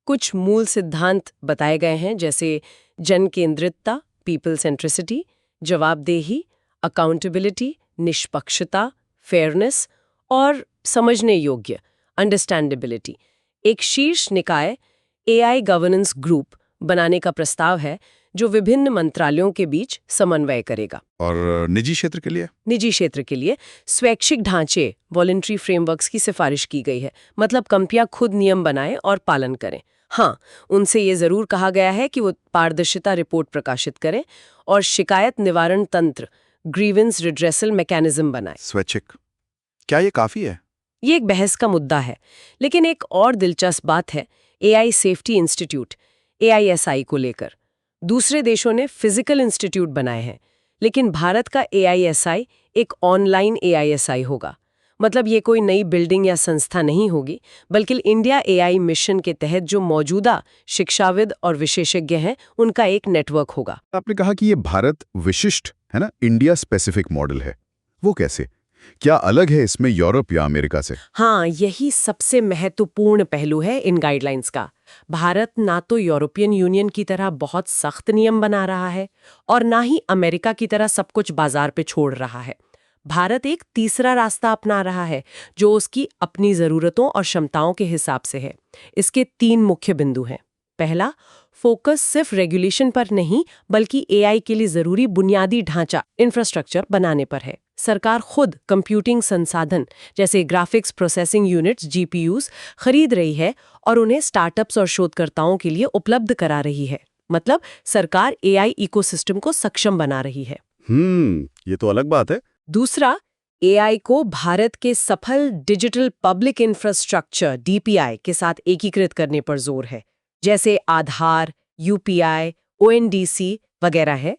S2: कुछ मूल सिद्धांत बताए गए हैं, जैसे जन केंद्रितता, पीपल सेंट्रिसिटी, जवाबदेही, अकाउंटेबिलिटी, निष्पक्षता, फेयरनेस और समझने योग्य, अंडरस्टैंडेबिलिटी। एक शीर्ष निकाय एआई गवर्नेंस ग्रुप बनाने का प्रस्ताव है जो विभिन्न मंत्रालयों के बीच समन्वय करेगा।
S3: और निजी क्षेत्र के लिए?
S2: निजी क्षेत्र के लिए स्वैच्छिक ढांचे, वॉलंटरी फ्रेमवर्क्स की सिफारिश की गई है। मतलब कंपनियां खुद नियम बनाएं और पालन करें। हाँ, उनसे ये जरूर कहा गया है कि वो पारदर्शिता रिपोर्ट प्रकाशित करें और शिकायत निवारण तंत्र, ग्रीवेंस रिड्रेसल मैकेनिज्म बनाएं।
S3: स्वैच्छिक, क्या ये काफी है?
S2: ये एक बहस का मुद्दा है, लेकिन एक और दिलचस्प बात है एआई सेफ्टी इंस्टीट्यूट AISI को लेकर। दूसरे देशों ने फिजिकल इंस्टीट्यूट बनाए हैं, लेकिन भारत का AISI एक ऑनलाइन AISI होगा। मतलब ये कोई नई बिल्डिंग या संस्था नहीं होगी, बल्कि इंडिया AI मिशन के तहत जो मौजूदा शिक्षाविद और विशेषज्ञ हैं, उनका एक नेटवर्क होगा।
S3: आपने कहा कि ये भारत विशिष्ट है ना, इंडिया स्पेसिफिक मॉडल है। वो कैसे? क्या अलग है इसमें यूरोप या अमेरिका से?
S2: हाँ, यही सबसे महत्वपूर्ण पहलू है इन गाइडलाइंस का। भारत ना तो यूरोपियन यूनियन की तरह बहुत सख्त नियम बना रहा है और ना ही अमेरिका की तरह सब कुछ बाजार पे छोड़ रहा है। भारत एक तीसरा रास्ता अपना रहा है जो उसकी अपनी जरूरतों और क्षमताओं के हिसाब से है। इसके 3 मुख्य बिंदु हैं। पहला, फोकस सिर्फ रेगुलेशन पर नहीं बल्कि एआई के लिए जरूरी बुनियादी ढांचा, इंफ्रास्ट्रक्चर बनाने पर है। सरकार खुद कंप्यूटिंग संसाधन जैसे ग्राफिक्स प्रोसेसिंग यूनिट्स GPUs खरीद रही है और उन्हें स्टार्टअप्स और शोधकर्ताओं के लिए उपलब्ध करा रही है। मतलब सरकार एआई इकोसिस्टम को सक्षम बना रही है।
S3: ये तो अलग बात है।
S2: दूसरा, एआई को भारत के सफल डिजिटल पब्लिक इंफ्रास्ट्रक्चर DPI के साथ एकीकृत करने पर जोर है, जैसे आधार, UPI, ONDC वगैरह है।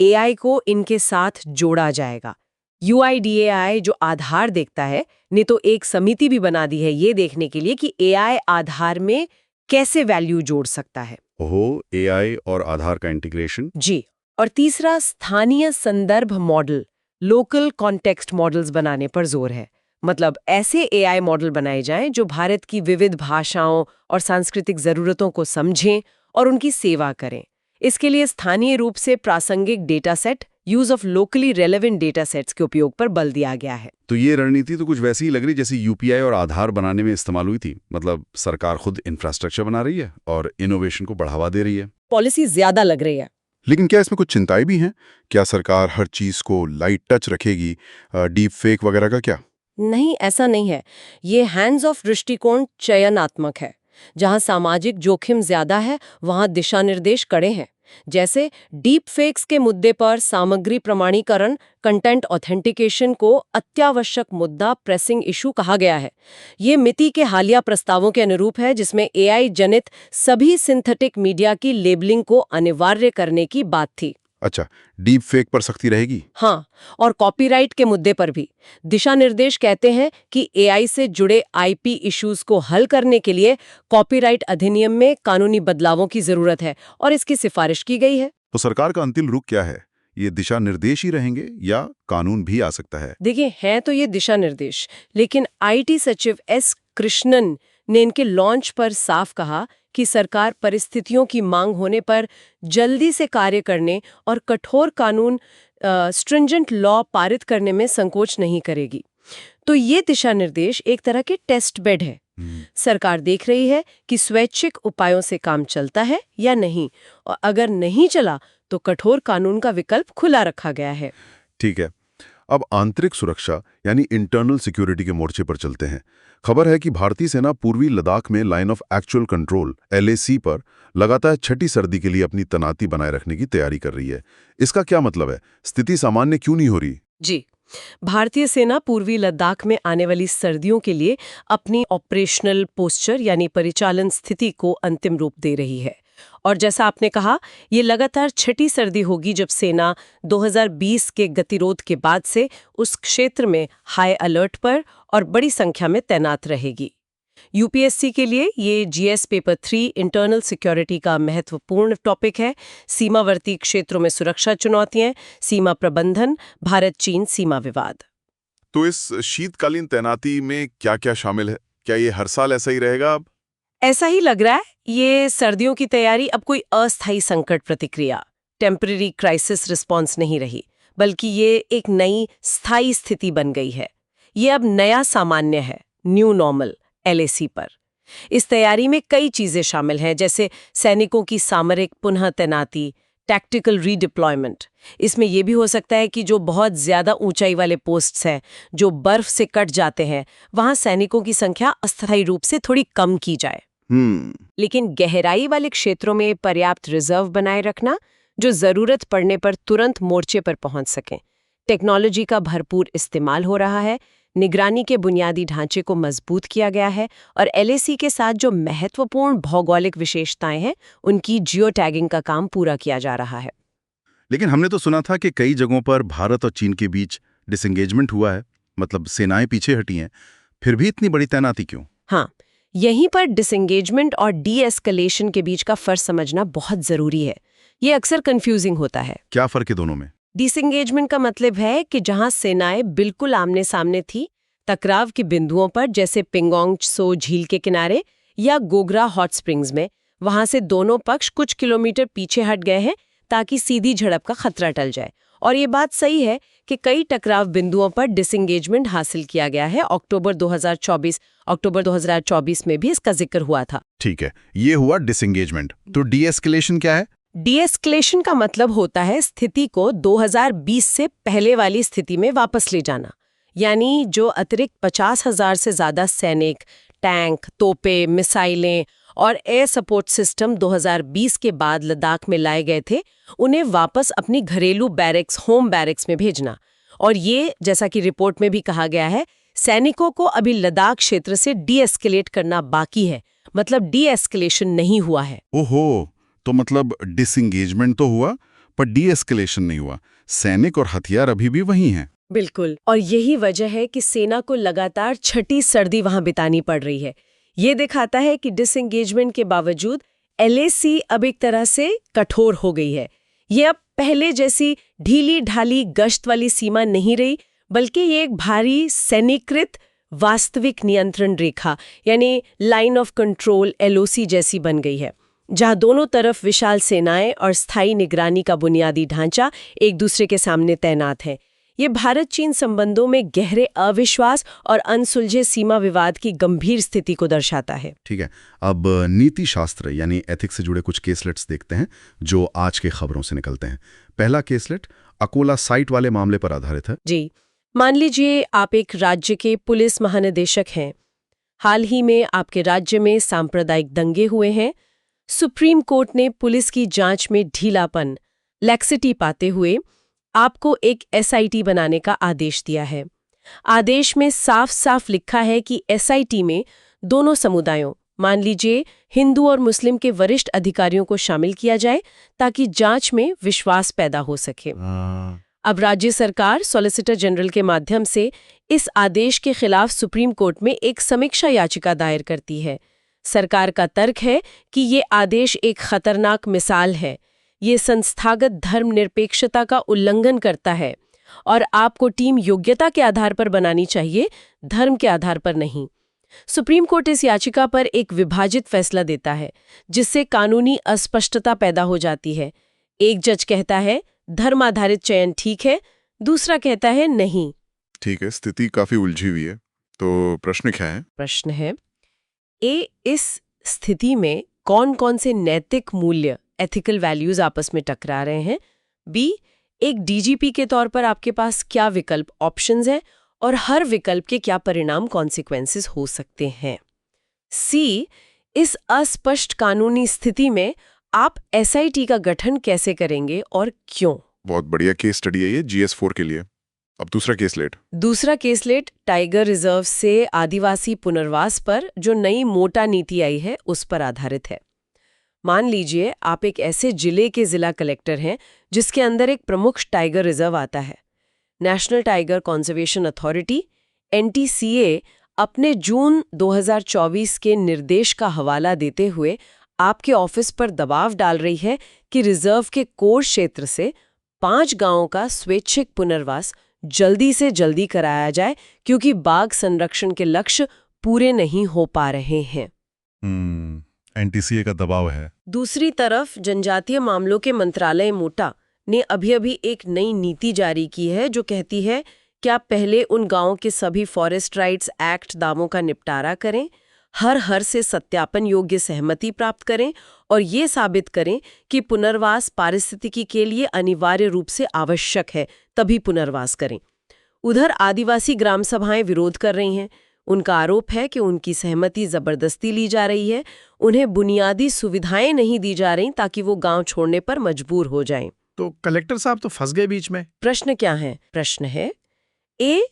S2: एआई को इनके साथ जोड़ा जाएगा। UIDAI जो आधार देखता है ने तो एक समिति भी बना दी है ये देखने के लिए कि एआई आधार में कैसे वैल्यू जोड़ सकता है।
S3: ओहो, एआई और आधार का इंटीग्रेशन।
S2: जी। और तीसरा, स्थानीय संदर्भ मॉडल, लोकल कॉन्टेक्स्ट मॉडल्स बनाने पर जोर है। मतलब ऐसे एआई मॉडल बनाए जाएं जो भारत की विविध भाषाओं और सांस्कृतिक जरूरतों को समझें और उनकी सेवा करें। इसके लिए स्थानीय रूप से प्रासंगिक data set, use of locally relevant data sets के उपयोग पर बल दिया गया है।
S3: तो ये रणनीति तो कुछ वैसी ही लग रही जैसी UPI और आधार बनाने में इस्तेमाल हुई थी। मतलब सरकार खुद इंफ्रास्ट्रक्चर बना रही है और इनोवेशन को बढ़ावा दे रही है।
S2: पॉलिसी ज्यादा लग रही है।
S3: लेकिन क्या इसमें कुछ चिंताएं भी हैं? क्या सरकार हर चीज को लाइट टच रखेगी? डीप फेक वगैरह का क्या?
S2: नहीं, ऐसा नहीं है। ये हैंड्स ऑफ दृष्टिकोण चयनात्मक है। जहां सामाजिक जोखिम ज्यादा है वहां दिशा निर्देश कड़े हैं। जैसे डीप फेक्स के मुद्दे पर सामग्री प्रमाणीकरण, कंटेंट ऑथेंटिकेशन को अत्यावश्यक मुद्दा, प्रेसिंग इशू कहा गया है। ये मिति के हालिया प्रस्तावों के अनुरूप है जिसमें एआई जनित सभी सिंथेटिक मीडिया की लेबलिंग को अनिवार्य करने की बात थी।
S3: अच्छा, डीप फेक पर सख्ती रहेगी?
S2: हाँ, और कॉपीराइट के मुद्दे पर भी। दिशा निर्देश कहते हैं कि एआई से जुड़े IP इश्यूज को हल करने के लिए कॉपीराइट अधिनियम में कानूनी बदलावों की जरूरत है और इसकी सिफारिश की गई है।
S3: तो सरकार का अंतिम रुख क्या है? ये दिशा निर्देश ही रहेंगे या कानून भी आ सकता है?
S2: देखिए, हैं तो ये दिशा निर्देश, लेकिन आईटी सचिव एस कृष्णन ने इनके लॉन्च पर साफ कहा कि सरकार परिस्थितियों की मांग होने पर जल्दी से कार्य करने और कठोर कानून स्ट्रिंजेंट लॉ पारित करने में संकोच नहीं करेगी। तो ये दिशा निर्देश एक तरह के टेस्ट बेड है। सरकार देख रही है कि स्वैच्छिक उपायों से काम चलता है या नहीं, और अगर नहीं चला तो कठोर कानून का विकल्प खुला रखा गया है।
S3: ठीक है। अब आंतरिक सुरक्षा यानी इंटरनल सिक्योरिटी के मोर्चे पर चलते हैं। खबर है कि भारतीय सेना पूर्वी लद्दाख में line of actual control LAC पर लगातार छठी सर्दी के लिए अपनी तैनाती बनाए रखने की तैयारी कर रही है। इसका क्या मतलब है? स्थिति सामान्य क्यों नहीं हो रही?
S2: जी, भारतीय सेना पूर्वी लद्दाख में आने वाली सर्दियों के लिए अपनी ऑपरेशनल पोस्चर यानी परिचालन स्थिति को अंतिम रूप दे रही है। और जैसा आपने कहा, ये लगातार छठी सर्दी होगी जब सेना 2020 के गतिरोध के बाद से उस क्षेत्र में हाई अलर्ट पर और बड़ी संख्या में तैनात रहेगी। यूपीएससी के लिए ये GS पेपर 3 इंटरनल सिक्योरिटी का महत्वपूर्ण टॉपिक है। सीमावर्ती क्षेत्रों में सुरक्षा चुनौतियां, सीमा प्रबंधन, भारत-चीन सीमा विवाद।
S3: तो इस शीतकालीन तैनाती में क्या-क्या शामिल है? क्या ये हर साल ऐसा ही रहेगा अब?
S2: ऐसा ही लग रहा है। ये सर्दियों की तैयारी अब कोई अस्थायी संकट प्रतिक्रिया, टेम्पररी क्राइसिस रिस्पॉन्स नहीं रही, बल्कि ये एक नई स्थायी स्थिति बन गई है। ये अब नया सामान्य है, न्यू नॉर्मल LAC पर। इस तैयारी में कई चीजें शामिल हैं, जैसे सैनिकों की सामरिक पुनः तैनाती, टैक्टिकल रीडिप्लॉयमेंट। इसमें यह भी हो सकता है कि जो बहुत ज्यादा ऊंचाई वाले पोस्ट्स हैं, जो बर्फ से कट जाते हैं, वहां सैनिकों की संख्या अस्थायी रूप से थोड़ी कम की जाए। लेकिन गहराई वाले क्षेत्रों में पर्याप्त रिजर्व बनाए रखना, जो जरूरत पड़ने पर तुरंत मोर्चे पर पहुंच सकें। टेक्नोलॉजी का भरपूर इस्तेमाल हो रहा है, निगरानी के बुनियादी ढांचे को मजबूत किया गया है, और LAC के साथ जो महत्वपूर्ण भौगोलिक विशेषताएं हैं, उनकी जियो टैगिंग का काम पूरा किया जा रहा है।
S1: लेकिन हमने तो सुना था कि कई जगहों पर भारत और चीन के बीच डिसएंगेजमेंट हुआ है, मतलब सेनाएं पीछे हटी हैं। फिर भी इतनी बड़ी तैनाती क्यों?
S2: हाँ, यहीं पर डिसएंगेजमेंट और डी-एस्केलेशन के बीच का फर्क समझना बहुत जरूरी है। ये अक्सर कंफ्यूजिंग होता है।
S1: क्या फर्क है दोनों में?
S2: डिसएंगेजमेंट का मतलब है कि जहां सेनाएं बिल्कुल आमने सामने थी, टकराव के बिंदुओं पर, जैसे पेंगोंग त्सो झील के किनारे या गोगरा हॉट स्प्रिंग्स में, वहां से दोनों पक्ष कुछ किलोमीटर पीछे हट गए हैं ताकि सीधी झड़प का खतरा टल जाए। और ये बात सही है कि कई टकराव बिंदुओं पर डिसएंगेजमेंट हासिल किया गया है। अक्टूबर 2024 में भी इसका जिक्र हुआ था।
S1: ठीक है, ये हुआ डिसएंगेजमेंट। तो डी-एस्केलेशन क्या है?
S2: डी-एस्केलेशन का मतलब होता है स्थिति को 2020 से पहले वाली स्थिति में वापस ले जाना। यानी जो अतिरिक्त 50,000 से ज्यादा सैनिक, टैंक, तोपें, मिसाइलें और एयर सपोर्ट सिस्टम 2020 के बाद लद्दाख में लाए गए थे, उन्हें वापस अपनी घरेलू बैरक्स, होम बैरक्स में भेजना। और ये, जैसा कि रिपोर्ट में भी कहा गया है, सैनिकों को अभी लद्दाख क्षेत्र से डी-एस्केलेट करना बाकी है, मतलब डी-एस्केलेशन नहीं हुआ है।
S1: ओहो, तो मतलब डिसएंगेजमेंट तो हुआ पर डी-एस्केलेशन नहीं हुआ। सैनिक और हथियार अभी भी वही हैं।
S2: बिल्कुल, और यही वजह है कि सेना को लगातार छठी सर्दी वहां बितानी पड़ रही है। ये दिखाता है कि डिसएंगेजमेंट के बावजूद LAC अब एक तरह से कठोर हो गई है। ये अब पहले जैसी ढीली ढाली गश्त वाली सीमा नहीं रही, बल्कि ये एक भारी सैनिकृत वास्तविक नियंत्रण रेखा यानी लाइन ऑफ कंट्रोल LOC जैसी बन गई है, जहां दोनों तरफ विशाल सेनाएं और स्थायी निगरानी का बुनियादी ढांचा एक दूसरे के सामने तैनात है। ये भारत-चीन संबंधों में गहरे अविश्वास और अनसुलझे सीमा विवाद की गंभीर स्थिति को दर्शाता है।
S1: ठीक है, अब नीति शास्त्र यानी एथिक्स से जुड़े कुछ केसलेट्स देखते हैं जो आज के खबरों से निकलते हैं। पहला केसलेट अकोला साइट वाले मामले पर आधारित है।
S2: जी, मान लीजिए आप एक राज्य के पुलिस महानिदेशक हैं। हाल ही में आपके राज्य में सांप्रदायिक दंगे हुए हैं। सुप्रीम कोर्ट ने पुलिस की जांच में ढीलापन, लैक्सिटी पाते हुए आपको एक SIT बनाने का आदेश दिया है। आदेश में साफ साफ लिखा है कि SIT में दोनों समुदायों, मान लीजिए हिंदू और मुस्लिम के वरिष्ठ अधिकारियों को शामिल किया जाए ताकि जांच में विश्वास पैदा हो सके। अब राज्य सरकार सॉलिसिटर जनरल के माध्यम से इस आदेश के खिलाफ सुप्रीम कोर्ट में एक समीक्षा याचिका दायर करती है। सरकार का तर्क है कि ये आदेश एक खतरनाक मिसाल है। ये संस्थागत धर्मनिरपेक्षता का उल्लंघन करता है और आपको टीम योग्यता के आधार पर बनानी चाहिए, धर्म के आधार पर नहीं। सुप्रीम कोर्ट इस याचिका पर एक विभाजित फैसला देता है, जिससे कानूनी अस्पष्टता पैदा हो जाती है। एक जज कहता है धर्म आधारित चयन ठीक है, दूसरा कहता है नहीं।
S3: ठीक है, स्थिति काफी उलझी हुई है। तो प्रश्न क्या है?
S2: प्रश्न है इस स्थिति में कौन कौन से नैतिक मूल्य, एथिकल वैल्यूज आपस में टकरा रहे हैं। बी, एक डीजीपी के तौर पर आपके पास क्या विकल्प ऑप्शंस हैं और हर विकल्प के क्या परिणाम कॉन्सिक्वेंसेस हो सकते हैं। सी, इस अस्पष्ट कानूनी स्थिति में आप एसआईटी का गठन कैसे करेंगे और क्यों।
S3: बहुत बढ़िया केस स्टडी है ये GS4 के लिए। अब दूसरा केस लेट टाइगर रिजर्व से आदिवासी पुनर्वास पर जो नई मोटा नीति आई है उस पर आधारित है। मान लीजिए आप एक ऐसे जिले के जिला कलेक्टर हैं जिसके अंदर एक प्रमुख टाइगर रिजर्व आता है। National tiger conservation authority NTCA अपने जून 2024 के निर्देश का हवाला देते हुए आपके ऑफिस पर दबाव डाल रही है कि रिजर्व के कोर क्षेत्र से 5 गांवों का स्वैच्छिक पुनर्वास जल्दी से जल्दी कराया जाए, क्योंकि बाघ संरक्षण के लक्ष्य पूरे नहीं हो पा रहे हैं।
S1: NTCA का दबाव है।
S2: दूसरी तरफ जनजातीय मामलों के मंत्रालय मोटा ने अभी एक नई नीति जारी की है जो कहती है कि आप पहले उन गांवों के सभी फॉरेस्ट राइट्स एक्ट दावों का निपटारा करें, हर से सत्यापन योग्य सहमति प्राप्त करें और ये साबित करें कि पुनर्वास पारिस्थितिकी के लिए अनिवार्य रूप से आवश्यक है, तभी पुनर्वास करें। उधर आदिवासी ग्राम सभाएं विरोध कर रही हैं। उनका आरोप है कि उनकी सहमति जबरदस्ती ली जा रही है, उन्हें बुनियादी सुविधाएं नहीं दी जा रही ताकि वो गांव छोड़ने पर मजबूर हो जाएं।
S5: तो कलेक्टर साहब तो फंस गए बीच में। प्रश्न
S2: क्या है? प्रश्न है इस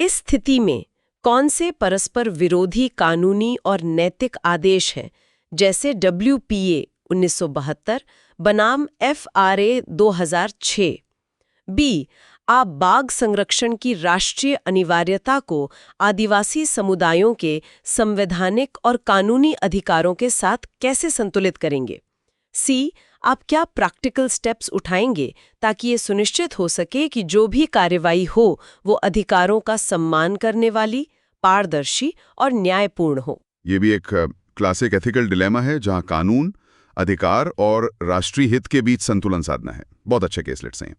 S2: स्थिति में कौन से परस्पर विरोधी कानूनी और नैतिक आदेश हैं, जैसे WPA 1972 बनाम FRA 2006। बी, आप बाघ संरक्षण की राष्ट्रीय अनिवार्यता को आदिवासी समुदायों के संवैधानिक और कानूनी अधिकारों के साथ कैसे संतुलित करेंगे। सी, आप क्या प्रैक्टिकल स्टेप्स उठाएंगे ताकि ये सुनिश्चित हो सके कि जो भी कार्रवाई हो वो अधिकारों का सम्मान करने वाली, पारदर्शी और न्यायपूर्ण हो।
S3: ये भी एक क्लासिक एथिकल डिलेमा है जहां कानून, अधिकार और राष्ट्रीय हित के बीच संतुलन साधना है। बहुत अच्छे केसलेट्स हैं।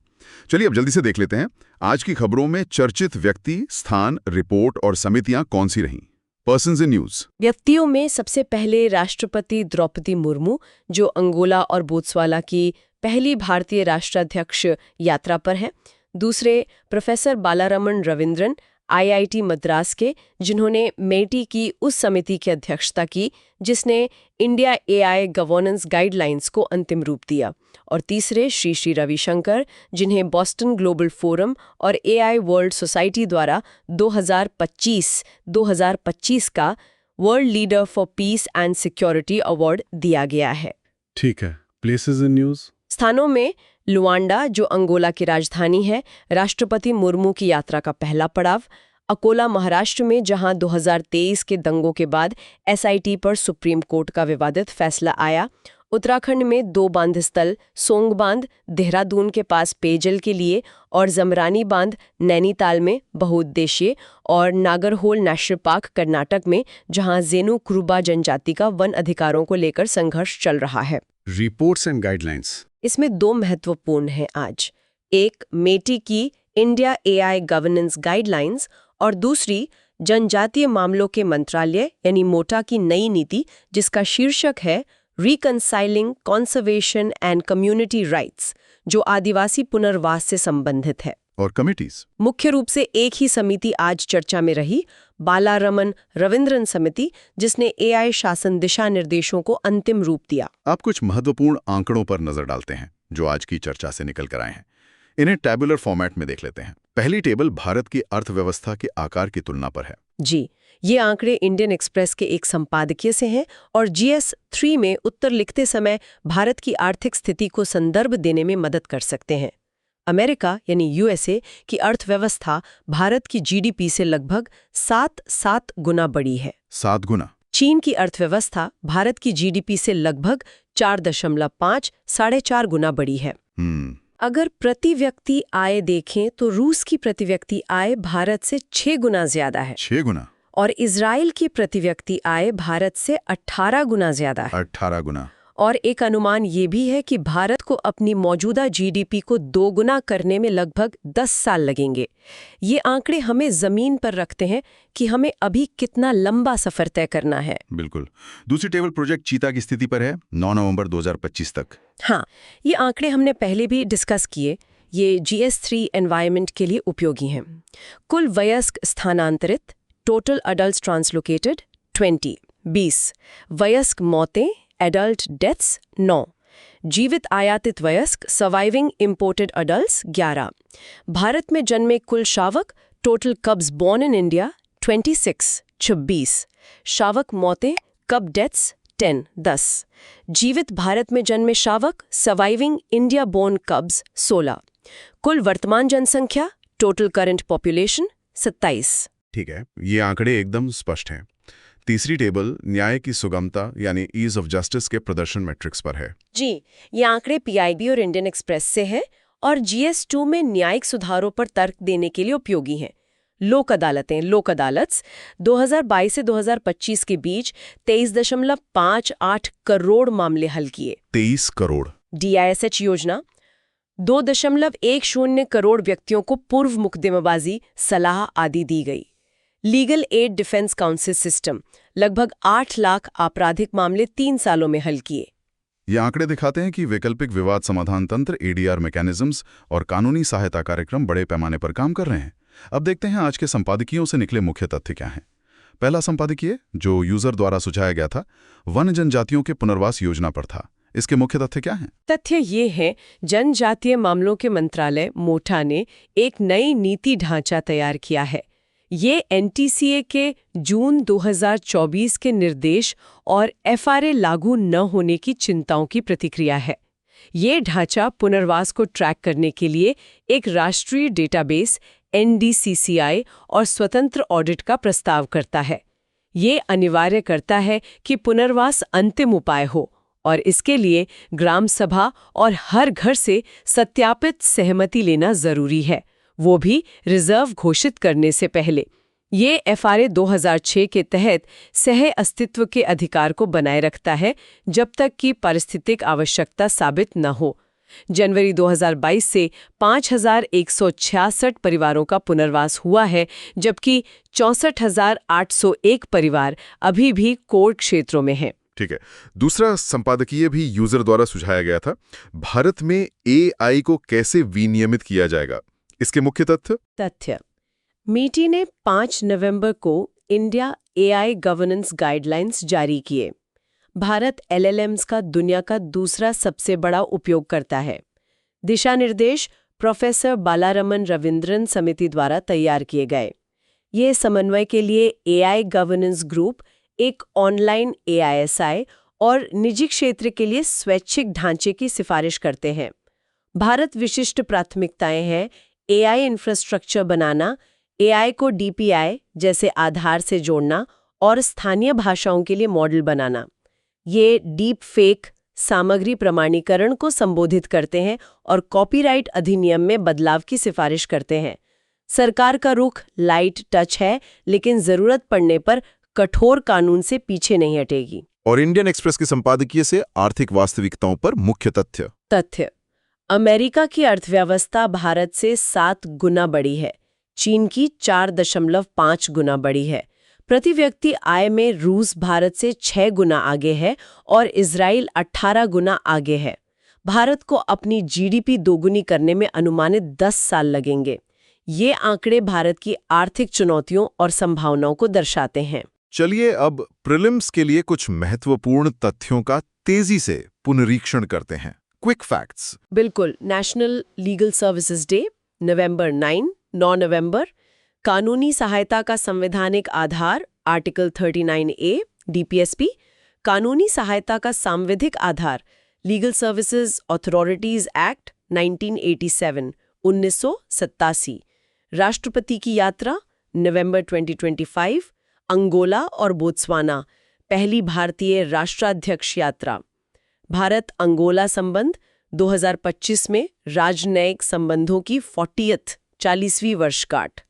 S3: चलिए अब जल्दी से देख लेते हैं आज की खबरों में चर्चित व्यक्ति, स्थान, रिपोर्ट और समितियां कौन सी रहीं। Persons in news.
S2: व्यक्तियों में सबसे पहले राष्ट्रपति द्रौपदी मुर्मू, जो अंगोला और बोत्सवाना की पहली भारतीय राष्ट्राध्यक्ष यात्रा पर हैं। दूसरे प्रोफेसर बालारमण रविंद्रन, IIT मद्रास के, जिन्होंने मेटी की उस समिति की अध्यक्षता की जिसने इंडिया AI गवर्नेंस गाइडलाइंस को अंतिम रूप दिया। और तीसरे श्री रविशंकर, जिन्हें बॉस्टन ग्लोबल फोरम और AI वर्ल्ड सोसाइटी द्वारा 2025 का world leader for piece and security award दिया गया है।
S1: ठीक है, प्लेसेस इन न्यूज।
S2: स्थानों में लुआंडा, जो अंगोला की राजधानी है, राष्ट्रपति मुर्मू की यात्रा का पहला पड़ाव। अकोला, महाराष्ट्र में, जहां 2023 के दंगों के बाद SIT पर सुप्रीम कोर्ट का विवादित फैसला आया। उत्तराखंड में 2 बांध स्थल, सोंग बांध देहरादून के पास पेयजल के लिए और जमरानी बांध नैनीताल में बहुउद्देशीय, और नागरहोल नेशनल पार्क कर्नाटक में, जहां जेनु कुरुबा जनजाति का वन अधिकारों को लेकर संघर्ष चल रहा है।
S1: Reports and guidelines.
S2: इसमें 2 महत्वपूर्ण हैं आज। एक मेटी की इंडिया AI गवर्नेंस गाइडलाइंस और दूसरी जनजातीय मामलों के मंत्रालय यानी मोटा की नई नीति, जिसका शीर्षक है reconciling conservation and community rights, जो आदिवासी पुनर्वास से संबंधित है।
S3: और कमिटीज
S2: मुख्य रूप से एक ही समिति आज चर्चा में रही, बालारमण रविंद्रन समिति, जिसने AI शासन दिशा निर्देशों को अंतिम रूप दिया।
S3: आप कुछ महत्वपूर्ण आंकड़ों पर नजर डालते हैं जो आज की चर्चा से निकल कर आए हैं। इन्हें टैबुलर फॉर्मेट में देख लेते हैं। पहली टेबल भारत की अर्थव्यवस्था के आकार की तुलना पर है।
S2: जी, ये आंकड़े इंडियन एक्सप्रेस के एक संपादकीय से हैं और GS3 में उत्तर लिखते समय भारत की आर्थिक स्थिति को संदर्भ देने में मदद कर सकते हैं। अमेरिका यानी USA की अर्थव्यवस्था भारत की GDP से लगभग 7 गुना बड़ी है।
S3: 7 गुना।
S2: चीन की अर्थव्यवस्था भारत की जीडीपी से लगभग 4.5 साढ़े 4 गुना बड़ी है। अगर प्रति व्यक्ति आय देखें तो रूस की प्रति व्यक्ति आय भारत से 6 गुना ज्यादा है।
S3: 6 गुना?
S2: और इजराइल की प्रति व्यक्ति आय भारत से 18 गुना ज्यादा है।
S3: 18 गुना।
S2: और एक अनुमान ये भी है कि भारत को अपनी मौजूदा जीडीपी को 2 गुना करने में लगभग 10 साल लगेंगे। ये आंकड़े हमें जमीन पर रखते हैं कि हमें अभी कितना लंबा सफर तय करना है।
S3: बिल्कुल। दूसरी टेबल प्रोजेक्ट चीता की स्थिति पर है 9 नवंबर 2025 तक।
S2: हाँ, ये आंकड़े हमने पहले भी डिस्कस किए। ये GS3 एनवायरनमेंट के लिए उपयोगी हैं। कुल वयस्क स्थानांतरित, टोटल अडल्ट ट्रांसलोकेटेड 20 वयस्क मौतें, एडल्ट डेथ्स 9, जीवित आयातित वयस्क सर्वाइविंग इंपोर्टेड अडल्ट्स 11, भारत में जन्मे कुल शावक, total cubs born in India 26, शावक मौतें, कब डेथ्स 10, जीवित भारत में जन्मे शावक, सर्वाइविंग इंडिया बोर्न कब्स 16, कुल वर्तमान जनसंख्या, टोटल करंट पॉपुलेशन 27।
S3: ठीक है, ये आंकड़े एकदम स्पष्ट हैं। तीसरी टेबल न्याय की सुगमता यानी ईज ऑफ जस्टिस के प्रदर्शन मैट्रिक्स पर है।
S2: जी, ये आंकड़े PIB और इंडियन एक्सप्रेस से हैं और GS2 में न्यायिक सुधारों पर तर्क देने के लिए उपयोगी हैं। लोक अदालत्स 2022 से 2025 के बीच 23.58 करोड़ मामले हल किए।
S3: 23 करोड़।
S2: DISH योजना 2.10 करोड़ व्यक्तियों को पूर्व मुकदमेबाजी, सलाह आदि दी गई। Legal aid defence council system लगभग 8 लाख आपराधिक मामले 3 सालों में हल किए।
S3: ये आंकड़े दिखाते हैं कि वैकल्पिक विवाद समाधान तंत्र ADR मैकेनिज्म्स और कानूनी सहायता कार्यक्रम बड़े पैमाने पर काम कर रहे हैं। अब देखते हैं आज के संपादकीयों से निकले मुख्य तथ्य क्या हैं। पहला संपादकीय, जो यूजर द्वारा सुझाया गया था, वन जनजातियों के पुनर्वास योजना पर था। इसके मुख्य तथ्य क्या हैं?
S2: तथ्य ये है, जनजातीय मामलों के मंत्रालय मोटा ने एक नई नीति ढांचा तैयार किया है। ये NTCA के जून 2024 के निर्देश और FRA लागू न होने की चिंताओं की प्रतिक्रिया है। ये ढांचा पुनर्वास को ट्रैक करने के लिए एक राष्ट्रीय डेटाबेस NDCCI और स्वतंत्र ऑडिट का प्रस्ताव करता है। ये अनिवार्य करता है कि पुनर्वास अंतिम उपाय हो और इसके लिए ग्राम सभा और हर घर से सत्यापित सहमति लेना जरूरी है, वो भी रिजर्व घोषित करने से पहले। ये FRA 2006 के तहत सह अस्तित्व के अधिकार को बनाए रखता है जब तक कि पारिस्थितिक आवश्यकता साबित न हो। जनवरी 2022 से 5,166 परिवारों का पुनर्वास हुआ है, जबकि 64,801 परिवार अभी भी कोर क्षेत्रों में हैं।
S3: ठीक है। दूसरा संपादकीय भी यूजर द्वारा सुझाया गया था। भारत में AI को कैसे विनियमित किया जाएगा? इसके मुख्य तथ्य
S2: मीटी ने 5 नवंबर को इंडिया AI गवर्नेंस गाइडलाइंस जारी किए। भारत LLMs का दुनिया का दूसरा सबसे बड़ा उपयोगकर्ता है। दिशा निर्देश प्रोफेसर बालारमन रविंद्रन समिति द्वारा तैयार किए गए। ये समन्वय के लिए AI गवर्नेंस ग्रुप, एक ऑनलाइन AISI और निजी क्षेत्र के लिए स्वैच्छिक ढांचे की सिफारिश करते हैं। भारत विशिष्ट प्राथमिकताएं हैं AI इंफ्रास्ट्रक्चर बनाना, AI को DPI जैसे आधार से जोड़ना और स्थानीय भाषाओं के लिए मॉडल बनाना। ये डीप फेक सामग्री प्रमाणीकरण को संबोधित करते हैं और कॉपीराइट अधिनियम में बदलाव की सिफारिश करते हैं। सरकार का रुख लाइट टच है, लेकिन जरूरत पड़ने पर कठोर कानून से पीछे नहीं हटेगी।
S3: और इंडियन एक्सप्रेस के संपादकीय से आर्थिक वास्तविकताओं पर मुख्य तथ्य
S2: अमेरिका की अर्थव्यवस्था भारत से 7 गुना बड़ी है, चीन की 4.5 गुना बड़ी है। प्रति व्यक्ति आय में रूस भारत से 6 गुना आगे है और इजराइल 18 गुना आगे है। भारत को अपनी GDP दोगुनी करने में अनुमानित 10 साल लगेंगे। ये आंकड़े भारत की आर्थिक चुनौतियों और संभावनाओं को दर्शाते हैं।
S3: चलिए अब प्रीलिम्स के लिए कुछ महत्वपूर्ण तथ्यों का तेजी से पुनरीक्षण करते हैं। Quick facts.
S2: बिल्कुल। नेशनल लीगल सर्विसेज डे नवंबर 9 नवंबर। कानूनी सहायता का संवैधानिक आधार आर्टिकल 39A DPSP। कानूनी सहायता का सांविधिक आधार लीगल सर्विसेज अथॉरिटीज एक्ट 1987 1987। राष्ट्रपति की यात्रा नवंबर 2025 अंगोला और बोत्सवाना। पहली भारतीय राष्ट्राध्यक्ष यात्रा, भारत अंगोला संबंध 2025 में राजनयिक संबंधों की 40वीं वर्षगांठ,